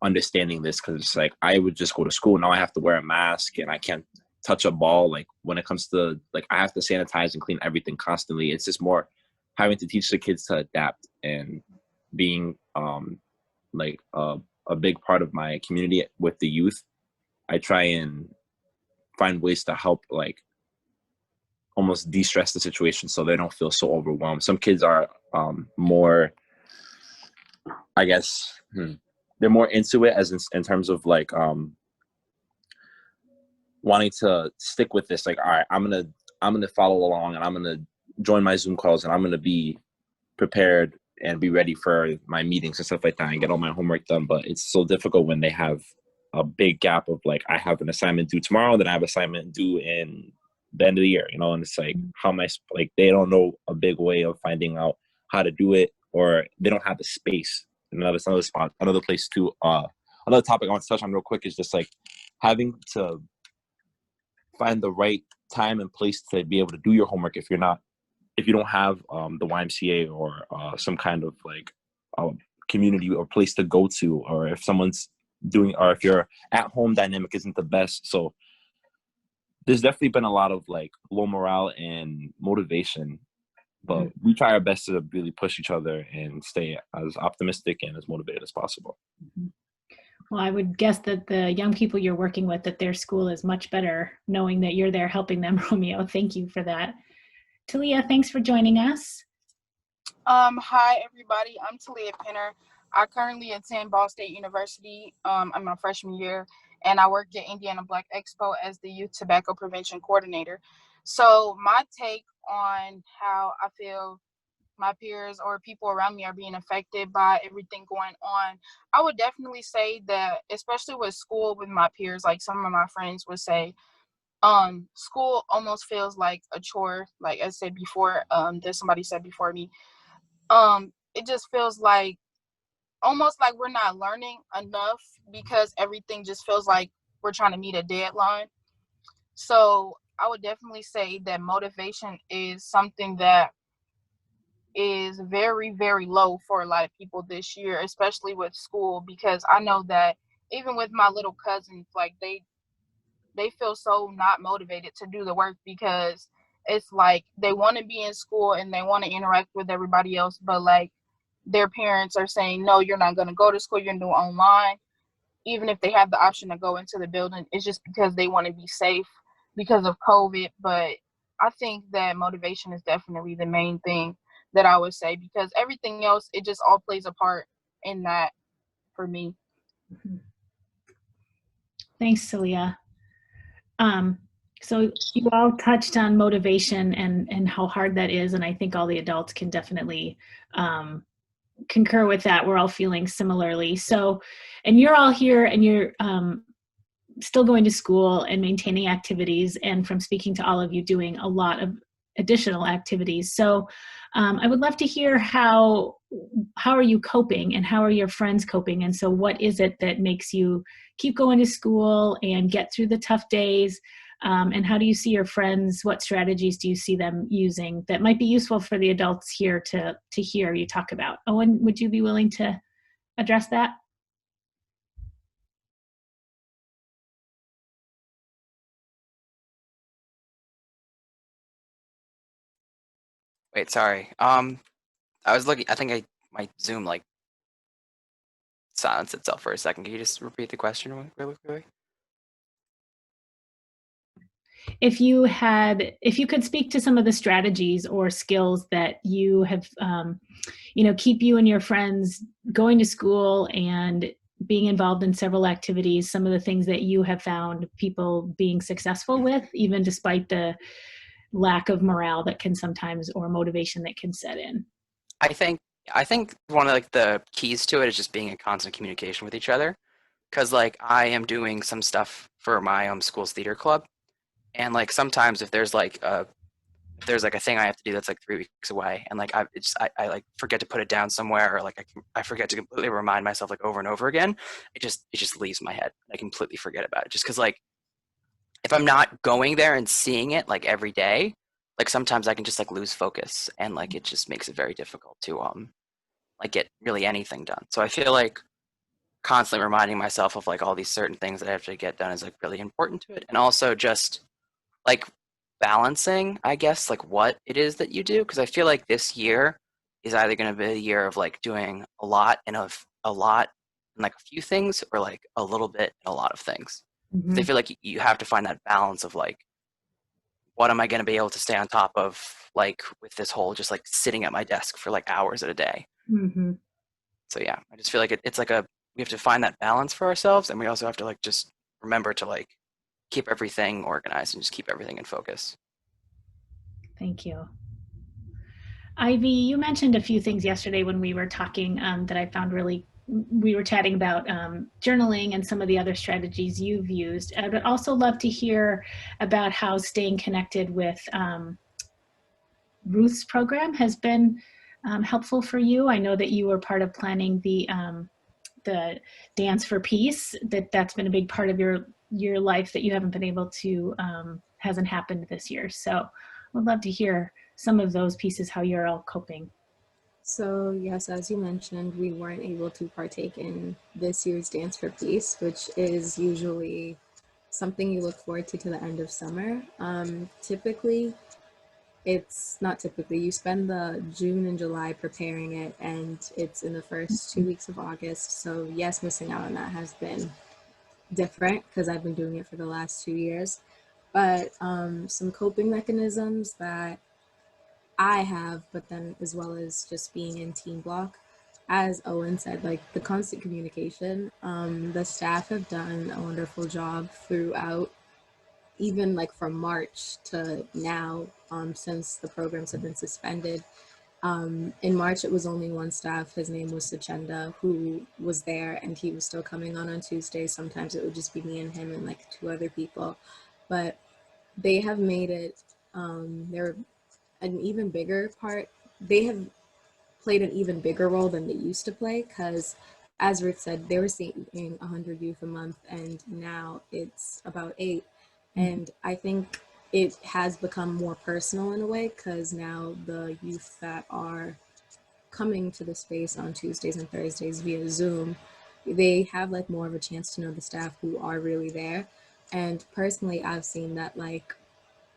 understanding this, because it's like, I would just go to school, now I have to wear a mask and I can't touch a ball. Like when it comes to like, I have to sanitize and clean everything constantly. It's just more having to teach the kids to adapt, and being like a big part of my community with the youth. I try and find ways to help like almost de-stress the situation so they don't feel so overwhelmed. Some kids are more, I guess, they're more into it, as in terms of like wanting to stick with this. Like, all right, I'm gonna follow along, and I'm gonna join my Zoom calls, and I'm gonna be prepared and be ready for my meetings and stuff like that, and get all my homework done. But it's so difficult when they have a big gap of like, I have an assignment due tomorrow, then I have an assignment due in the end of the year, you know. And it's like, how am I, like, they don't know a big way of finding out how to do it, or they don't have the space. Another spot, another place too. Another topic I want to touch on real quick is just like having to find the right time and place to be able to do your homework if you don't have the YMCA or some kind of like community or place to go to, or if someone's doing, or if your at home dynamic isn't the best. So there's definitely been a lot of like low morale and motivation, but we try our best to really push each other and stay as optimistic and as motivated as possible. Well, I would guess that the young people you're working with, that their school is much better knowing that you're there helping them, Romeo. Thank you for that. Talia, thanks for joining us. Hi, everybody. I'm Talia Penner. I currently attend Ball State University. I'm my freshman year, and I work at Indiana Black Expo as the Youth Tobacco Prevention Coordinator. So my take on how I feel my peers or people around me are being affected by everything going on, I would definitely say that, especially with school, with my peers, like some of my friends would say, school almost feels like a chore. Like I said before, there's somebody said before me, it just feels like almost like we're not learning enough, because everything just feels like we're trying to meet a deadline. So I would definitely say that motivation is something that is very, very low for a lot of people this year, especially with school, because I know that even with my little cousins, like they feel so not motivated to do the work, because it's like they want to be in school and they want to interact with everybody else, but like their parents are saying, no, you're not going to go to school, you're going to do it online. Even if they have the option to go into the building, it's just because they want to be safe because of COVID. But I think that motivation is definitely the main thing that I would say, because everything else, it just all plays a part in that for me. Thanks, Talia. So you all touched on motivation and how hard that is, and I think all the adults can definitely concur with that. We're all feeling similarly. So, and you're all here, and you're still going to school and maintaining activities, and from speaking to all of you, doing a lot of additional activities. So I would love to hear how are you coping, and how are your friends coping? And so what is it that makes you keep going to school and get through the tough days? And how do you see your friends? What strategies do you see them using that might be useful for the adults here to hear you talk about? Owen, would you be willing to address that? Wait, sorry. I was looking, I think my Zoom like silenced itself for a second. Can you just repeat the question really quickly? If you could speak to some of the strategies or skills that you have, keep you and your friends going to school and being involved in several activities, some of the things that you have found people being successful with, even despite the lack of morale that can sometimes, or motivation that can set in. I think one of like the keys to it is just being in constant communication with each other, because like I am doing some stuff for my school's theater club, and like sometimes if there's like a if there's like a thing I have to do that's like 3 weeks away, and like I like forget to put it down somewhere, or like I forget to completely remind myself like over and over again, it just leaves my head. I completely forget about it, just because like if I'm not going there and seeing it like every day, like sometimes I can just like lose focus, and like it just makes it very difficult to like get really anything done. So I feel like constantly reminding myself of like all these certain things that I have to get done is like really important to it. And also just like balancing, I guess, like what it is that you do. Because I feel like this year is either going to be a year of like doing a lot and a lot and like a few things, or like a little bit and a lot of things. Mhm. I feel like you have to find that balance of like, what am I going to be able to stay on top of, like with this whole just like sitting at my desk for like hours at a day. Mhm. So yeah, I just feel like it's like we have to find that balance for ourselves, and we also have to like just remember to like keep everything organized and just keep everything in focus. Thank you. Ivy, you mentioned a few things yesterday when we were talking that I found really, we were chatting about journaling and some of the other strategies you've used. I would also love to hear about how staying connected with Ruth's program has been helpful for you. I know that you were part of planning the Dance for Peace, that's been a big part of your life that you haven't been able to, hasn't happened this year. So would love to hear some of those pieces, how you're all coping. So yes, as you mentioned, we weren't able to partake in this year's Dance for Peace, which is usually something you look forward to the end of summer. Typically, it's not typically, you spend the June and July preparing it, and it's in the first 2 weeks of August. So yes, missing out on that has been different because I've been doing it for the last 2 years. But some coping mechanisms that I have, but then as well as just being in Team Block, as Owen said, like the constant communication, the staff have done a wonderful job throughout, even like from March to now, since the programs have been suspended. In March, it was only one staff. His name was Sachenda, who was there, and he was still coming on Tuesdays. Sometimes it would just be me and him and like 2 other people. But they have made it, they're an even bigger part. They have played an even bigger role than they used to play, because as Ruth said, they were seeing 100 youth a month, and now it's about 8. And I think it has become more personal in a way, because now the youth that are coming to the space on Tuesdays and Thursdays via Zoom, they have like more of a chance to know the staff who are really there. And personally, I've seen that like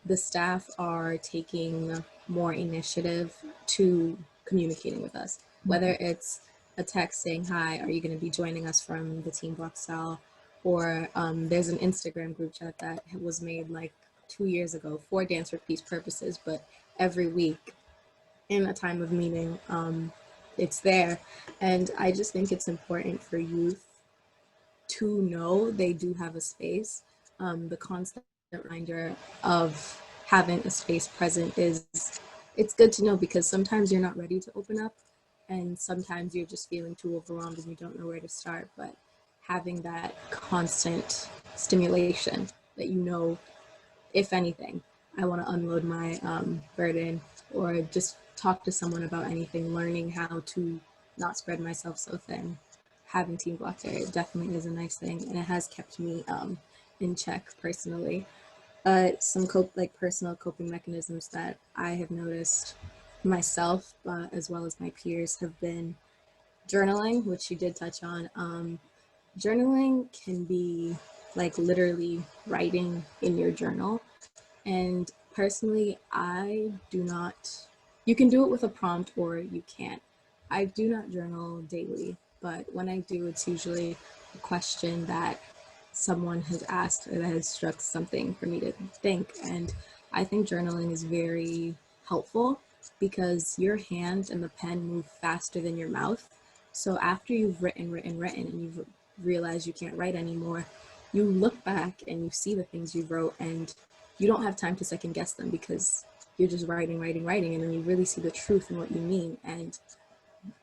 the staff are taking more initiative to communicating with us, whether it's a text saying, hi, are you going to be joining us from the Team Block cell? Or there's an Instagram group chat that was made like 2 years ago for Dance for Peace purposes, but every week in a time of meeting, it's there. And I just think it's important for youth to know they do have a space. The constant reminder of having a space present it's good to know, because sometimes you're not ready to open up, and sometimes you're just feeling too overwhelmed and you don't know where to start. But having that constant stimulation that you know, if anything, I want to unload my burden or just talk to someone about anything, learning how to not spread myself so thin. Having Team Block there, it definitely is a nice thing, and it has kept me in check personally. Some personal coping mechanisms that I have noticed myself, as well as my peers, have been journaling, which you did touch on. Journaling can be like literally writing in your journal. And personally, I do not, you can do it with a prompt or you can't. I do not journal daily, but when I do, it's usually a question that someone has asked or that has struck something for me to think. And I think journaling is very helpful because your hand and the pen move faster than your mouth. So after you've written, and you've realized you can't write anymore, you look back and you see the things you wrote, and you don't have time to second guess them because you're just writing, and then you really see the truth in what you mean. And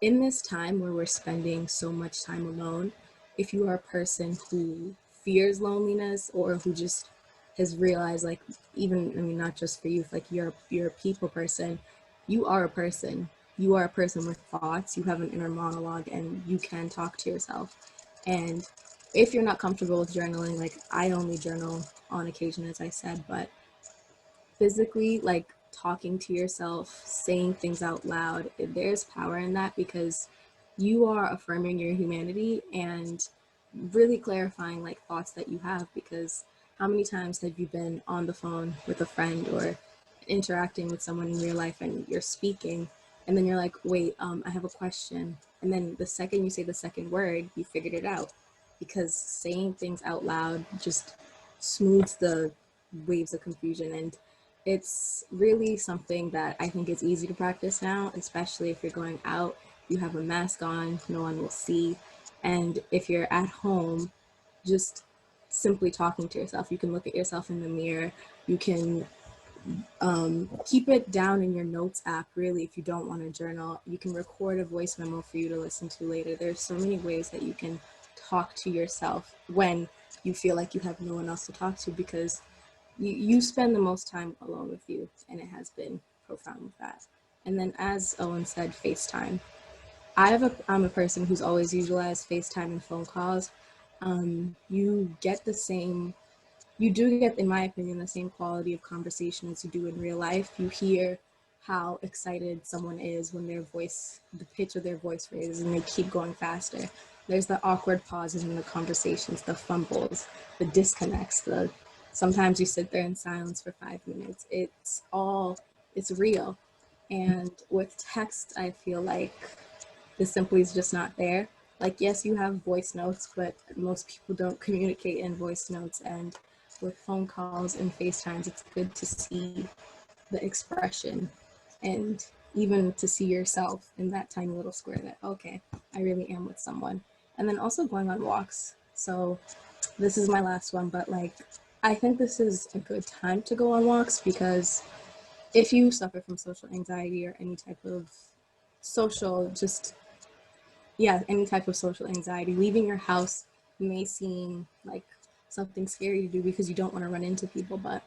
in this time where we're spending so much time alone, if you are a person who fears loneliness or who just has realized, like, even, I mean, not just for youth, like you're a people person, you are a person. You are a person with thoughts, you have an inner monologue, and you can talk to yourself. And if you're not comfortable with journaling, like I only journal on occasion, as I said, but physically, like talking to yourself, saying things out loud, there's power in that, because you are affirming your humanity and really clarifying like thoughts that you have. Because how many times have you been on the phone with a friend or interacting with someone in real life and you're speaking and then you're like, wait, I have a question, and then the second you say the second word, you figured it out, because saying things out loud just smooths the waves of confusion. And it's really something that I think is easy to practice now, especially if you're going out, you have a mask on, no one will see. And if you're at home, just simply talking to yourself, you can look at yourself in the mirror, you can keep it down in your notes app. Really, if you don't want to journal, you can record a voice memo for you to listen to later. There's so many ways that you can talk to yourself when you feel like you have no one else to talk to, because you spend the most time alone with you, and it has been profound with that. And then, as Owen said, FaceTime. I'm a person who's always utilized FaceTime and phone calls. You get the same, you do get, in my opinion, the same quality of conversation as you do in real life. You hear how excited someone is when their voice, the pitch of their voice raises and they keep going faster. There's the awkward pauses in the conversations, the fumbles, the disconnects, sometimes you sit there in silence for 5 minutes. It's real. And with text, I feel like the simply is just not there. Like, yes, you have voice notes, but most people don't communicate in voice notes. And with phone calls and FaceTimes, it's good to see the expression and even to see yourself in that tiny little square that, okay, I really am with someone. And then also going on walks. So this is my last one, but like, I think this is a good time to go on walks, because if you suffer from social anxiety or any type of any type of social anxiety, leaving your house may seem like something scary to do because you don't want to run into people, but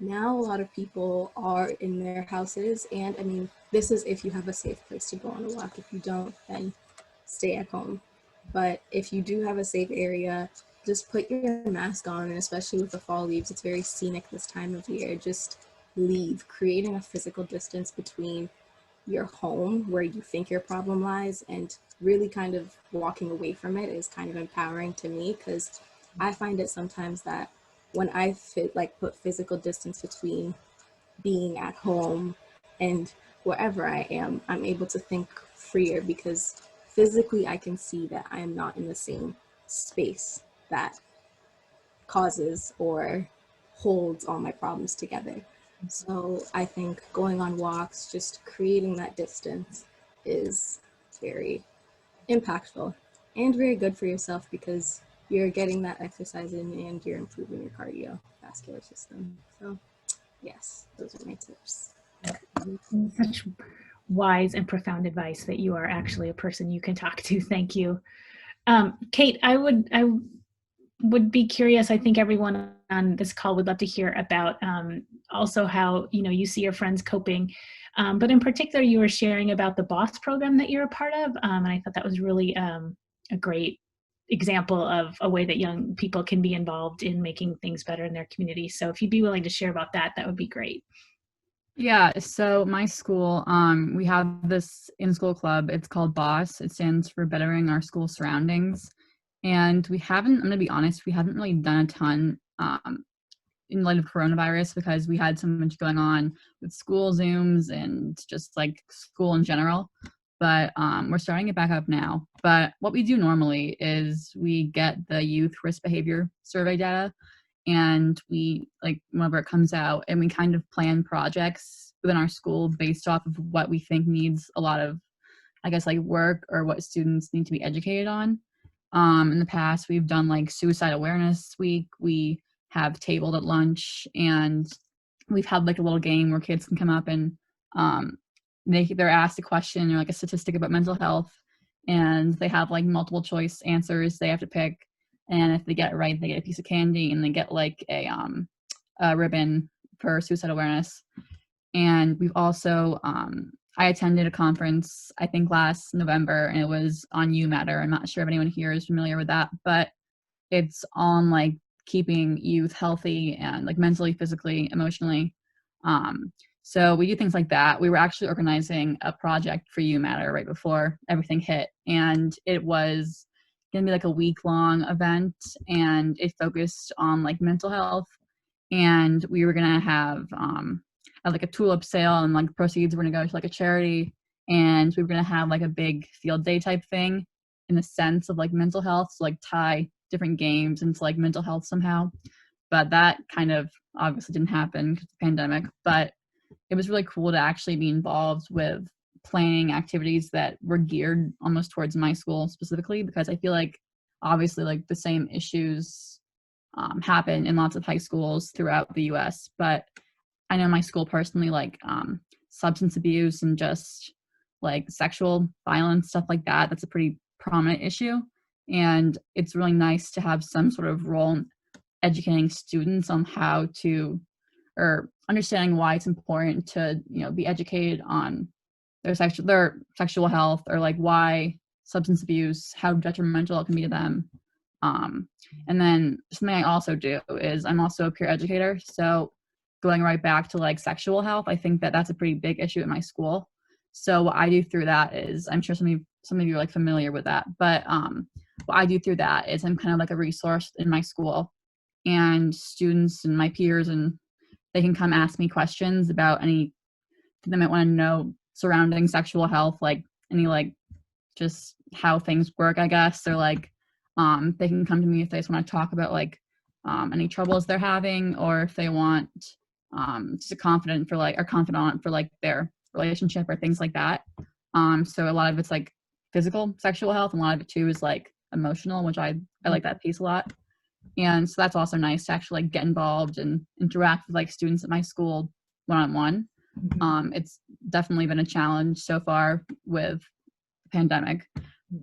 now a lot of people are in their houses, and I mean, this is if you have a safe place to go on a walk. If you don't, then stay at home. But if you do have a safe area, just put your mask on, and especially with the fall leaves, it's very scenic this time of year. Just leave, creating a physical distance between your home where you think your problem lies and really kind of walking away from it is kind of empowering to me, because I find it sometimes that when I put physical distance between being at home and wherever I am, I'm able to think freer, because physically I can see that I am not in the same space that causes or holds all my problems together. So I think going on walks, just creating that distance, is very impactful and very good for yourself, because you're getting that exercise in and you're improving your cardiovascular system. So yes, those are my tips. Such wise and profound advice that you are actually a person you can talk to. Thank you. Kate, I would be curious, I think everyone on this call would love to hear about also how you see your friends coping, but in particular you were sharing about the BOSS program that you're a part of, and I thought that was really a great example of a way that young people can be involved in making things better in their community. So if you'd be willing to share about that, that would be great. Yeah, so my school, we have this in-school club. It's called BOSS. It stands for Bettering Our School Surroundings. And I'm going to be honest, we haven't really done a ton in light of coronavirus, because we had so much going on with school Zooms and just like school in general. But we're starting it back up now. But what we do normally is we get the youth risk behavior survey data, and we, like, whenever it comes out, and we kind of plan projects within our school based off of what we think needs a lot of, I guess, like work, or what students need to be educated on. In the past, we've done like Suicide Awareness Week. We have tabled at lunch, and we've had like a little game where kids can come up and they're asked a question or like a statistic about mental health, and they have like multiple choice answers they have to pick. And if they get it right, they get a piece of candy, and they get like a ribbon for suicide awareness. And we've also, I attended a conference, I think last November, and it was on You Matter. I'm not sure if anyone here is familiar with that, but it's on like keeping youth healthy and like mentally, physically, emotionally. So we do things like that. We were actually organizing a project for You Matter right before everything hit, and it was gonna be like a week-long event, and it focused on like mental health. And we were gonna have like a tulip sale, and like proceeds were gonna go to like a charity, and we were gonna have like a big field day type thing in the sense of like mental health, so like tie different games into like mental health somehow. But that kind of obviously didn't happen because of the pandemic. But it was really cool to actually be involved with planning activities that were geared almost towards my school specifically, because I feel like obviously like the same issues happen in lots of high schools throughout the US. But I know my school personally, like substance abuse and just like sexual violence, stuff like that, that's a pretty prominent issue. And it's really nice to have some sort of role in educating students on how to, or understanding why it's important to, you know, be educated on their sexual health, or like why substance abuse, how detrimental it can be to them. And then something I also do is I'm also a peer educator. So going right back to like sexual health, I think that that's a pretty big issue at my school. So what I do through that is, I'm sure some of you are like familiar with that, but what I do through that is I'm kind of like a resource in my school, and students and my peers, and they can come ask me questions about anything they might want to know surrounding sexual health, like any like just how things work, I guess. Or like they can come to me if they just want to talk about like any troubles they're having, or if they want just a confidant for like their relationship or things like that. So a lot of it's like physical sexual health, and a lot of it too is like emotional, which I like that piece a lot. And so that's also nice to actually like get involved and interact with like students at my school one-on-one. It's definitely been a challenge so far with the pandemic,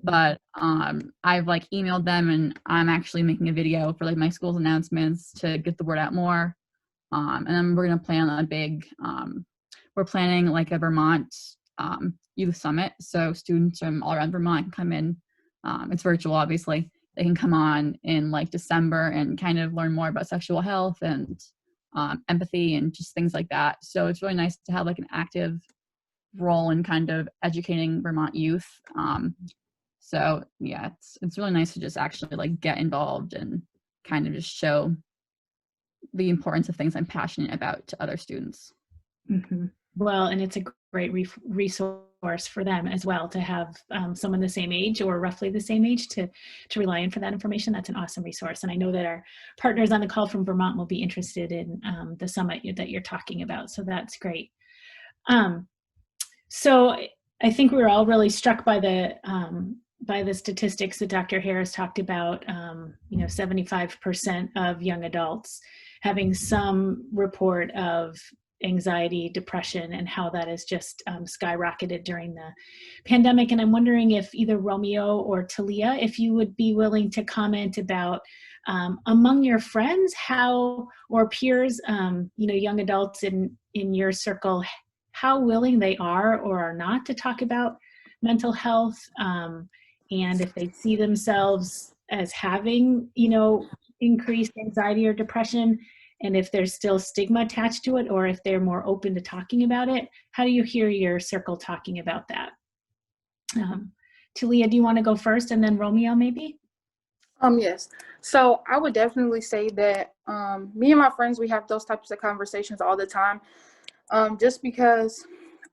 but I've like emailed them, and I'm actually making a video for like my school's announcements to get the word out more. And then we're gonna plan a big, we're planning like a Vermont youth summit, so students from all around Vermont can come in. It's virtual, obviously. They can come on in like December and kind of learn more about sexual health and empathy and just things like that. So it's really nice to have like an active role in kind of educating Vermont youth. So yeah, it's really nice to just actually like get involved and kind of just show the importance of things I'm passionate about to other students. Well, and it's a great resource for them as well to have someone the same age or roughly the same age to rely on for that information. That's an awesome resource. And I know that our partners on the call from Vermont will be interested in the summit that you're talking about. So that's great. So I think we were all really struck by the statistics that Dr. Harris talked about. 75% of young adults having some report of anxiety, depression, and how that has just skyrocketed during the pandemic. And I'm wondering if either Romeo or Talia, if you would be willing to comment about among your friends, how, or peers, young adults in your circle, how willing they are or are not to talk about mental health, and if they see themselves as having, increased anxiety or depression, and if there's still stigma attached to it, or if they're more open to talking about it. How do you hear your circle talking about that? Talia, do you want to go first, and then Romeo maybe? Yes. So I would definitely say that me and my friends, we have those types of conversations all the time. Just because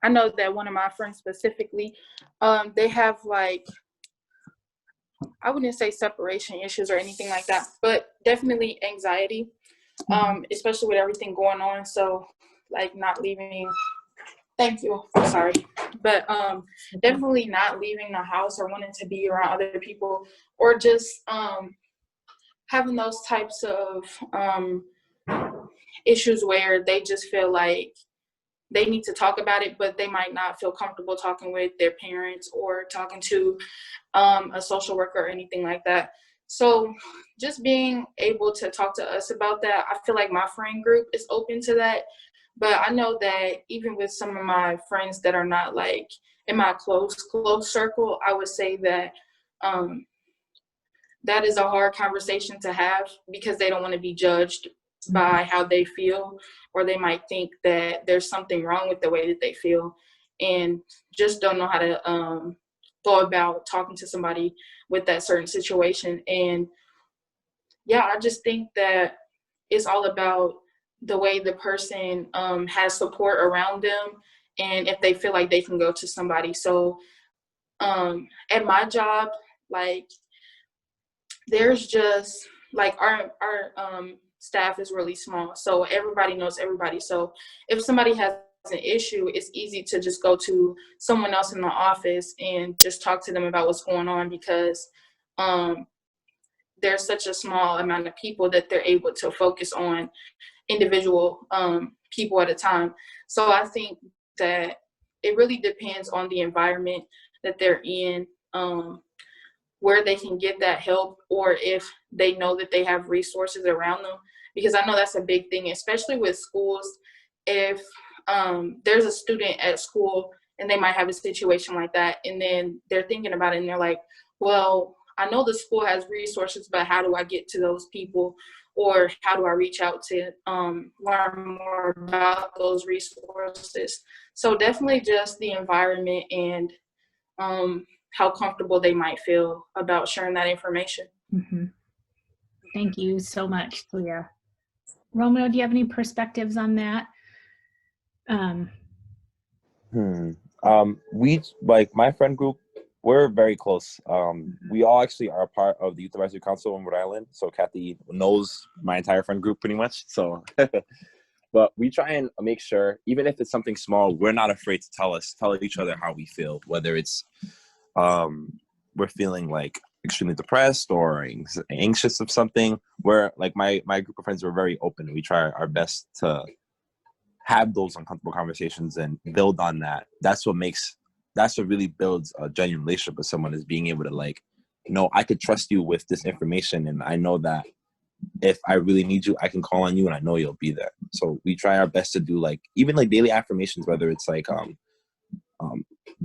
I know that one of my friends specifically, they have like, I wouldn't say separation issues or anything like that, but definitely anxiety. Especially with everything going on. So like not leaving, thank you, sorry. But definitely not leaving the house or wanting to be around other people, or just having those types of issues where they just feel like they need to talk about it, but they might not feel comfortable talking with their parents or talking to a social worker or anything like that. So just being able to talk to us about that, I feel like my friend group is open to that. But I know that even with some of my friends that are not like in my close circle, I would say that that is a hard conversation to have because they don't want to be judged by how they feel, or they might think that there's something wrong with the way that they feel and just don't know how to go about talking to somebody with that certain situation. And yeah, I just think that it's all about the way the person has support around them and if they feel like they can go to somebody. So at my job, like there's just like our staff is really small, so everybody knows everybody. So if somebody has an issue, it's easy to just go to someone else in the office and just talk to them about what's going on, because there's such a small amount of people that they're able to focus on individual people at a time. So I think that it really depends on the environment that they're in, where they can get that help, or if they know that they have resources around them. Because I know that's a big thing, especially with schools. If there's a student at school and they might have a situation like that, and then they're thinking about it and they're like, well, I know the school has resources, but how do I get to those people? Or how do I reach out to learn more about those resources? So definitely just the environment and how comfortable they might feel about sharing that information. Mm-hmm. Thank you so much, Leah. Romeo, do you have any perspectives on that? We, like my friend group, we're very close. We all actually are a part of the Youth Advisory Council in Rhode Island. So Kathy knows my entire friend group pretty much. So, but we try and make sure, even if it's something small, we're not afraid to tell each other how we feel, whether it's we're feeling like extremely depressed or anxious of something. We're like my group of friends are very open. We try our best to have those uncomfortable conversations and build on that. That's what really builds a genuine relationship with someone, is being able to like, I could trust you with this information, and I know that if I really need you, I can call on you and I know you'll be there. So we try our best to do like even like daily affirmations, whether it's like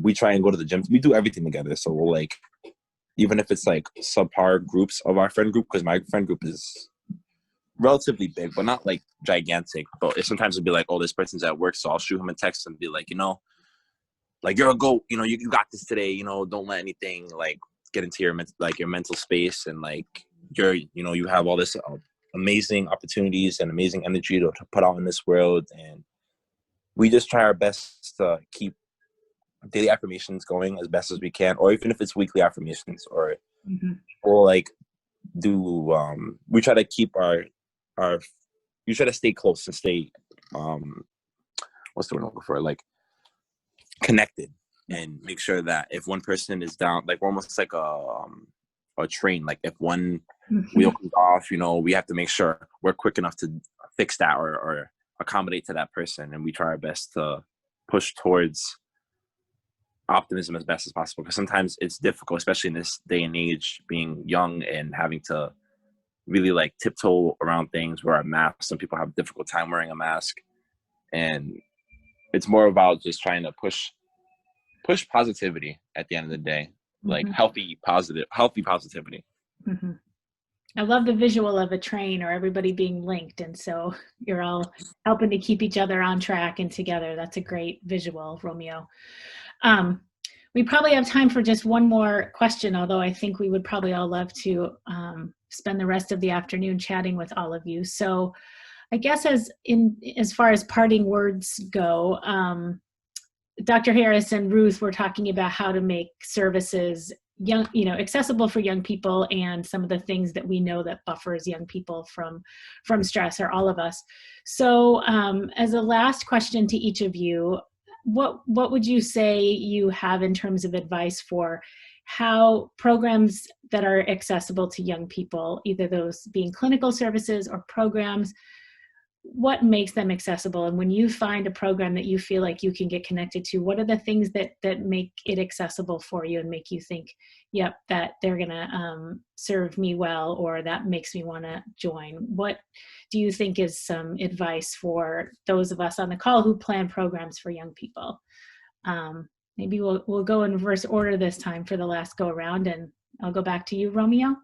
we try and go to the gym. We do everything together. So we'll like, even if it's like subpar groups of our friend group, because my friend group is relatively big, but not like gigantic. But sometimes it'll be like, oh, this person's at work, so I'll shoot him a text and be like, like you're a goat, you got this today. Don't let anything like get into your mental space, and like you have all this amazing opportunities and amazing energy to put out in this world. And we just try our best to keep daily affirmations going as best as we can, or even if it's weekly affirmations, or we'll like do we try to keep you try to stay close and stay what's the word I'm looking for, like connected, and make sure that if one person is down, like almost like a train, like if one wheel comes off, we have to make sure we're quick enough to fix that or accommodate to that person. And we try our best to push towards optimism as best as possible, because sometimes it's difficult, especially in this day and age, being young and having to really like tiptoe around things, wear a mask. Some people have a difficult time wearing a mask, and it's more about just trying to push positivity at the end of the day, like healthy positivity. I love the visual of a train or everybody being linked, and so you're all helping to keep each other on track and together. That's a great visual, Romeo. We probably have time for just one more question, although I think we would probably all love to spend the rest of the afternoon chatting with all of you. So I guess as far as parting words go, Dr. Harris and Ruth were talking about how to make services accessible for young people, and some of the things that we know that buffers young people from stress, or all of us. So as a last question to each of you, what would you say you have in terms of advice for how programs that are accessible to young people, either those being clinical services or programs, what makes them accessible? And when you find a program that you feel like you can get connected to, what are the things that make it accessible for you and make you think, yep, that they're gonna serve me well, or that makes me want to join? What do you think is some advice for those of us on the call who plan programs for young people? Maybe we'll go in reverse order this time for the last go around, and I'll go back to you, Romeo.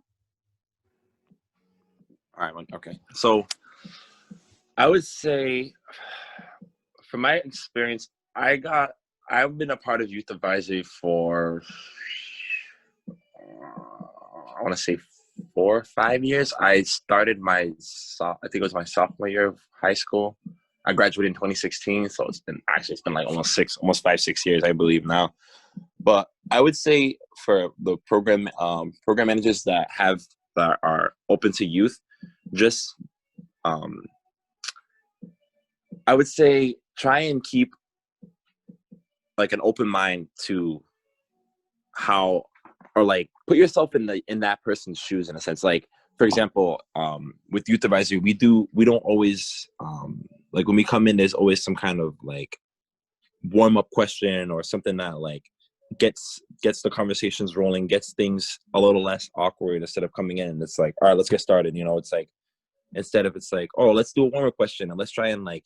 All right, okay. So I would say, from my experience, I've been a part of youth advisory for, I want to say 4 or 5 years. I started I think it was my sophomore year of high school. I graduated in 2016, so it's been like almost 5, 6 years, I believe now. But I would say for the program managers that are open to youth, just I would say try and keep like an open mind to how, or like put yourself in that person's shoes in a sense. Like, for example, with youth advisory, we don't always like when we come in, there's always some kind of like warm up question or something that like gets the conversations rolling, gets things a little less awkward instead of coming in and it's like, all right, let's get started. It's like, instead of it's like, oh, let's do a warm up question and let's try and like,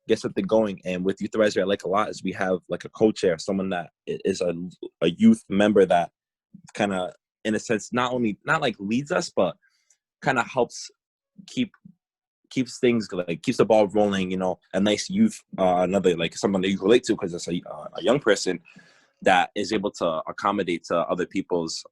get something going. And with youth advisory, I like a lot is we have like a co-chair, someone that is a youth member that kind of, in a sense, not like leads us, but kind of helps keeps things like keeps the ball rolling. A nice youth, another like someone that you relate to because it's a young person that is able to accommodate to other people's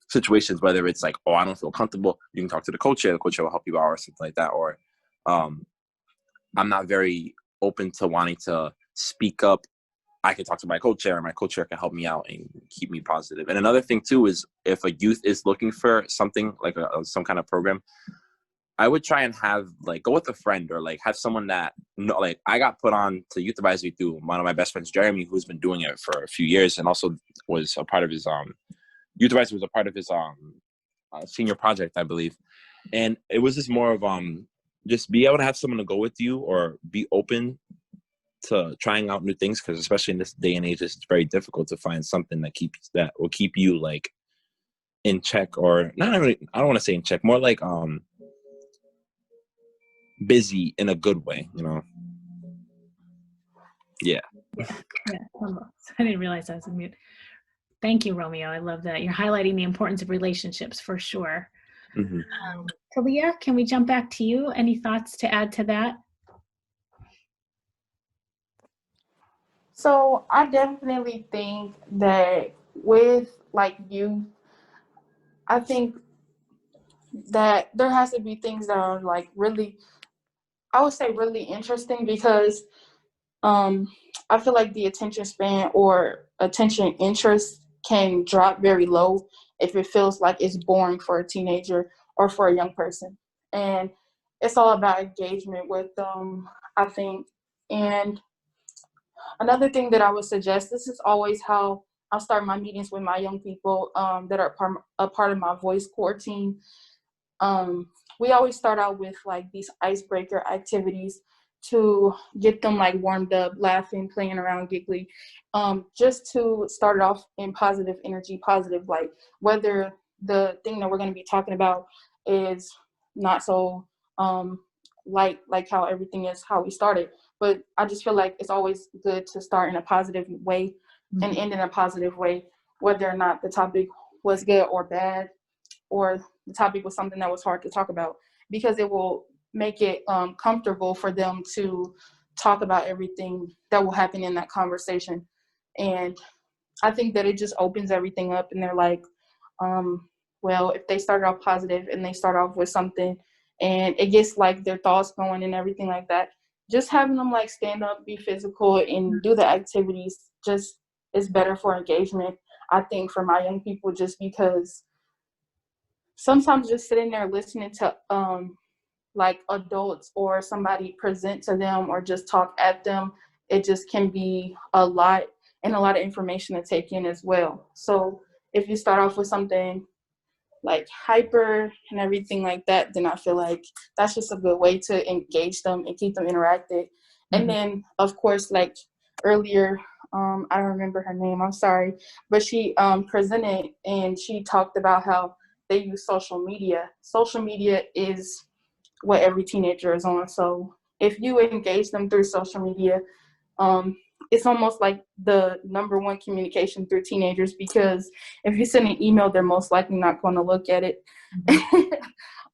situations. Whether it's like, oh, I don't feel comfortable, you can talk to the co-chair. The co-chair will help you out or something like that. Or I'm not very open to wanting to speak up, I can talk to my co-chair and my co-chair can help me out and keep me positive. And another thing too is if a youth is looking for something like some kind of program, I would try and have like go with a friend or like have someone that like I got put on to youth advisory through one of my best friends, Jeremy, who's been doing it for a few years and also was a part of his youth advisory was a part of his senior project, I believe. And it was just more of just be able to have someone to go with you or be open to trying out new things, because especially in this day and age, it's very difficult to find something that will keep you like in check, or not really, I don't want to say in check, more like busy in a good way, Yeah. I didn't realize I was on mute. Thank you, Romeo. I love that. You're highlighting the importance of relationships for sure. Mm-hmm. Talia, can we jump back to you? Any thoughts to add to that? So I definitely think that with like youth, I think that there has to be things that are like really, I would say really interesting, because I feel like the attention span or attention interest can drop very low if it feels like it's boring for a teenager or for a young person. And it's all about engagement with them, I think. And another thing that I would suggest, this is always how I start my meetings with my young people that are a part of my Voice Core team. We always start out with like these icebreaker activities to get them like warmed up, laughing, playing around, giggly, just to start it off in positive energy, positive light. Whether the thing that we're going to be talking about is not so light, like how everything is, how we started. But I just feel like it's always good to start in a positive way and end in a positive way, whether or not the topic was good or bad, or the topic was something that was hard to talk about, because it will make it comfortable for them to talk about everything that will happen in that conversation. And I think that it just opens everything up, and they're like, well, if they start off positive and they start off with something and it gets like their thoughts going and everything like that, just having them like stand up, be physical, and do the activities just is better for engagement, I think, for my young people, just because sometimes just sitting there listening to like adults or somebody present to them or just talk at them, it just can be a lot, and a lot of information to take in as well. So if you start off with something like hyper and everything like that, then I feel like that's just a good way to engage them and keep them interacted. And then of course, like earlier, I don't remember her name, I'm sorry, but she presented and she talked about how they use social media. Social media is what every teenager is on. So if you engage them through social media, it's almost like the #1 communication through teenagers, because if you send an email, they're most likely not going to look at it.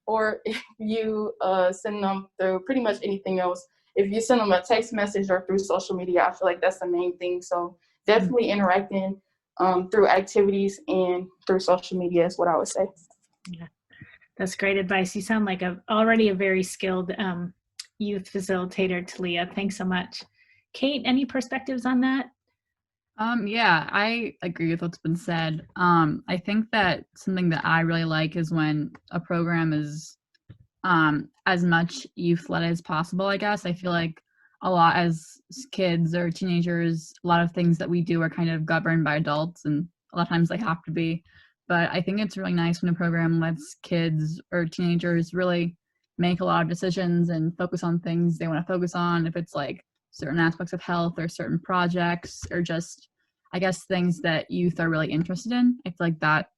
Or if you send them through pretty much anything else, if you send them a text message or through social media, I feel like that's the main thing. So definitely interacting through activities and through social media is what I would say. Yeah, that's great advice. You sound like already a very skilled youth facilitator, Talia. Thanks so much. Kate, any perspectives on that? Yeah, I agree with what's been said. I think that something that I really like is when a program is as much youth-led as possible, I guess. I feel like a lot as kids or teenagers, a lot of things that we do are kind of governed by adults, and a lot of times they have to be. But I think it's really nice when a program lets kids or teenagers really make a lot of decisions and focus on things they want to focus on. If it's like certain aspects of health or certain projects or just, I guess, things that youth are really interested in. I feel like that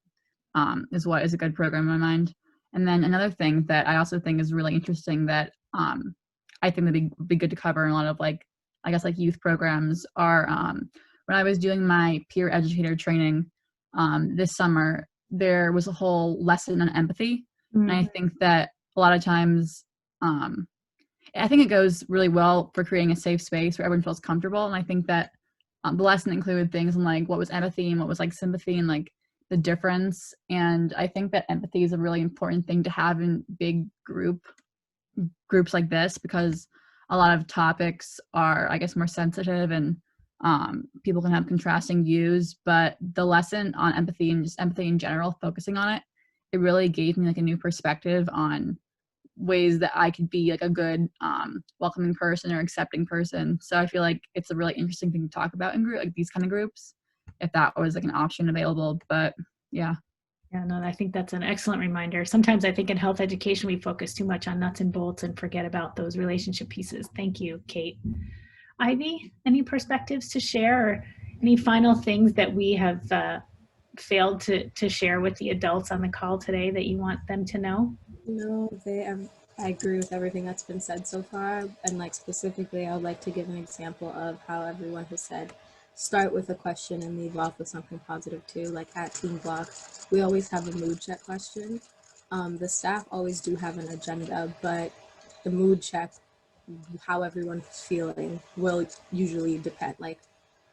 is what is a good program in my mind. And then another thing that I also think is really interesting that I think would be good to cover in a lot of like, I guess like youth programs are when I was doing my peer educator training this summer, there was a whole lesson on empathy. And I think that a lot of times, I think it goes really well for creating a safe space where everyone feels comfortable. And I think that the lesson included things like what was empathy and what was like sympathy and like the difference. And I think that empathy is a really important thing to have in big groups like this, because a lot of topics are, I guess, more sensitive and people can have contrasting views. But the lesson on empathy and just empathy in general, focusing on it, it really gave me like a new perspective on ways that I could be like a good welcoming person or accepting person. So I feel like it's a really interesting thing to talk about in group, like these kind of groups, if that was like an option available. But yeah. Yeah, no, I think that's an excellent reminder. Sometimes I think in health education, we focus too much on nuts and bolts and forget about those relationship pieces. Thank you, Kate. Ivy, any perspectives to share, or any final things that we have failed to share with the adults on the call today that you want them to know? No, I agree with everything that's been said so far. And like specifically, I would like to give an example of how everyone has said, start with a question and leave off with something positive too. Like at Team Block, we always have a mood check question. The staff always do have an agenda, but the mood check, how everyone's feeling, will usually depend, like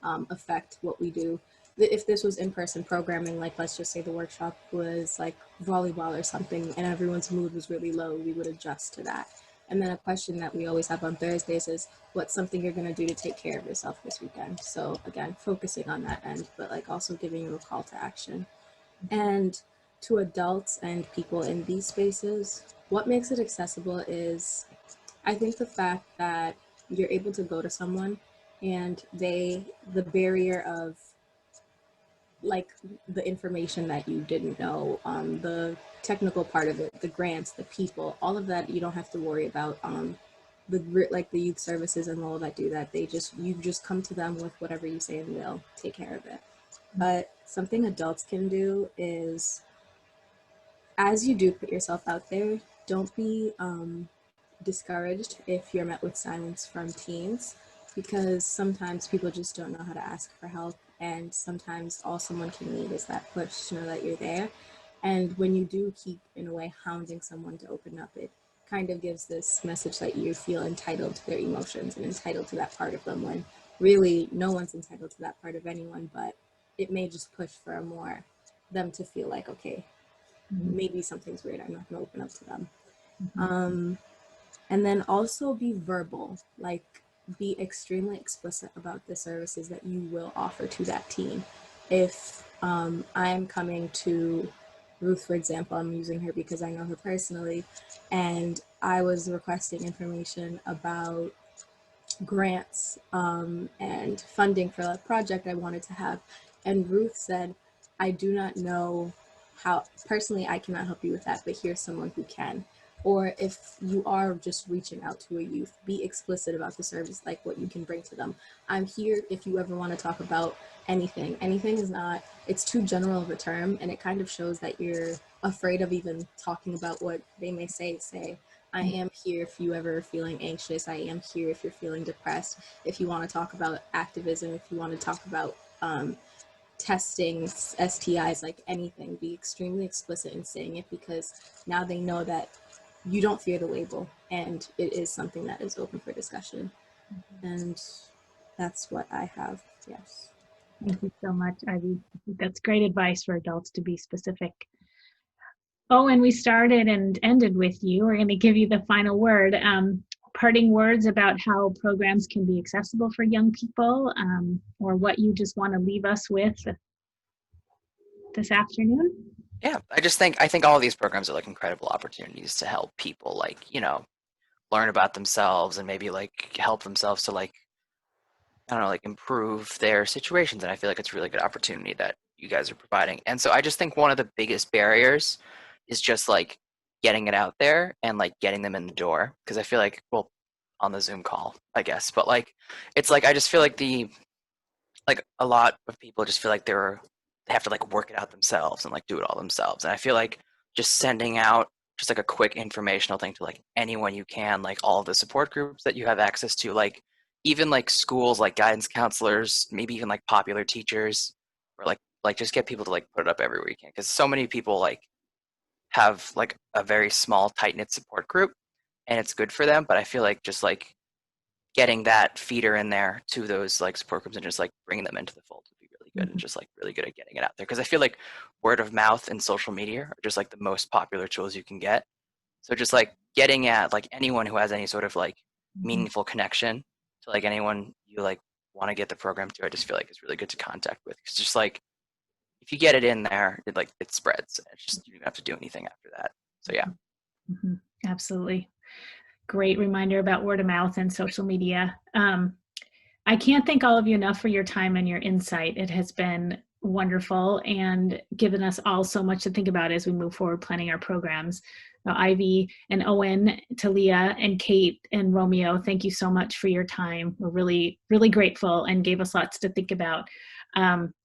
affect what we do. If this was in-person programming, like let's just say the workshop was like volleyball or something and everyone's mood was really low, we would adjust to that. And then a question that we always have on Thursdays is, what's something you're going to do to take care of yourself this weekend? So again, focusing on that end, but like also giving you a call to action. And to adults and people in these spaces, what makes it accessible is, I think, the fact that you're able to go to someone and the barrier of like the information that you didn't know, the technical part of it, the grants, the people, all of that, you don't have to worry about. The youth services and all that do that, you just come to them with whatever you say and they'll take care of it. But something adults can do is, as you do put yourself out there, don't be discouraged if you're met with silence from teens, because sometimes people just don't know how to ask for help, and sometimes all someone can need is that push to know that you're there. And when you do keep, in a way, hounding someone to open up, it kind of gives this message that you feel entitled to their emotions and entitled to that part of them, when really no one's entitled to that part of anyone, but it may just push for them to feel like, okay, maybe something's weird, I'm not gonna open up to them. And then also be verbal, like be extremely explicit about the services that you will offer to that teen. If I'm coming to Ruth, for example, I'm using her because I know her personally, and I was requesting information about grants and funding for a project I wanted to have. And Ruth said, I do not know how personally I cannot help you with that, but here's someone who can. Or if you are just reaching out to a youth, be explicit about the service, like what you can bring to them. I'm here if you ever want to talk about anything. Anything is not, it's too general of a term, and it kind of shows that you're afraid of even talking about what they may say. I am here if you ever are feeling anxious. I am here if you're feeling depressed. If you want to talk about activism, if you want to talk about testing, STIs, like anything, be extremely explicit in saying it, because now they know that you don't fear the label and it is something that is open for discussion. And that's what I have. Yes. Thank you so much, Ivy. I think that's great advice for adults to be specific. Oh, and we started and ended with you. We're going to give you the final word. Parting words about how programs can be accessible for young people, or what you just want to leave us with this afternoon. Yeah, I think all of these programs are like incredible opportunities to help people, like, you know, learn about themselves and maybe like help themselves to like, I don't know, like improve their situations. And I feel like it's a really good opportunity that you guys are providing. And so I just think one of the biggest barriers is just like getting it out there and like getting them in the door. Because I feel like, well, on the Zoom call, I guess, but like, it's like, I just feel like a lot of people just feel like they have to like work it out themselves and like do it all themselves. And I feel like just sending out just like a quick informational thing to like anyone you can, like all of the support groups that you have access to, like even like schools, like guidance counselors, maybe even like popular teachers, or like just get people to like put it up every weekend. Because so many people like have like a very small tight knit support group and it's good for them. But I feel like just like getting that feeder in there to those like support groups and just like bringing them into the fold would be really good, and just like really good at getting it out there. Because I feel like word of mouth and social media are just like the most popular tools you can get. So just like getting at like anyone who has any sort of like meaningful connection to like anyone you like want to get the program to, I just feel like it's really good to contact with. Because just like if you get it in there, it spreads. It's just, you don't have to do anything after that. So yeah. Mm-hmm. Absolutely. Great reminder about word of mouth and social media. I can't thank all of you enough for your time and your insight. It has been wonderful and given us all so much to think about as we move forward planning our programs. Ivy and Owen, Talia and Kate and Romeo, thank you so much for your time. We're really, really grateful and gave us lots to think about.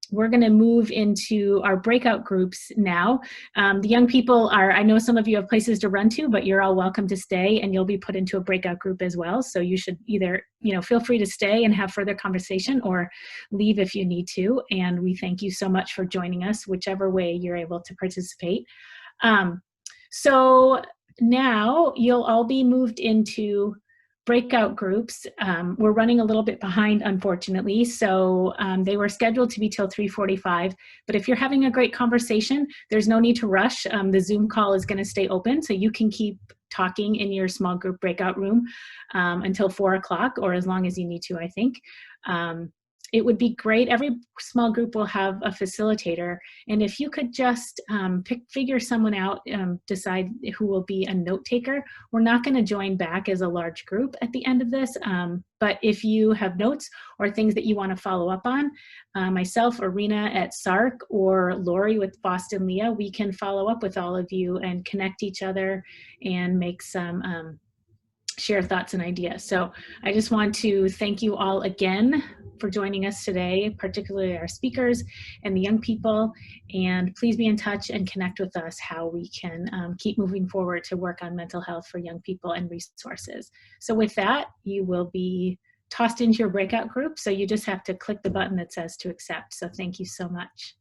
We're going to move into our breakout groups now. The young people are, I know some of you have places to run to, but you're all welcome to stay and you'll be put into a breakout group as well. So you should either, feel free to stay and have further conversation or leave if you need to. And we thank you so much for joining us, whichever way you're able to participate. So now you'll all be moved into breakout groups. We're running a little bit behind, unfortunately, so they were scheduled to be till 3:45, but if you're having a great conversation, there's no need to rush. The Zoom call is going to stay open, so you can keep talking in your small group breakout room until 4 o'clock, or as long as you need to, I think. It would be great. Every small group will have a facilitator. And if you could just figure someone out, decide who will be a note taker. We're not going to join back as a large group at the end of this. But if you have notes or things that you want to follow up on, myself, Arena at SARC, or Lori with Boston Leah, we can follow up with all of you and connect each other and make some share thoughts and ideas. So I just want to thank you all again for joining us today, particularly our speakers and the young people. And please be in touch and connect with us how we can keep moving forward to work on mental health for young people and resources. So with that, you will be tossed into your breakout group. So you just have to click the button that says to accept. So thank you so much.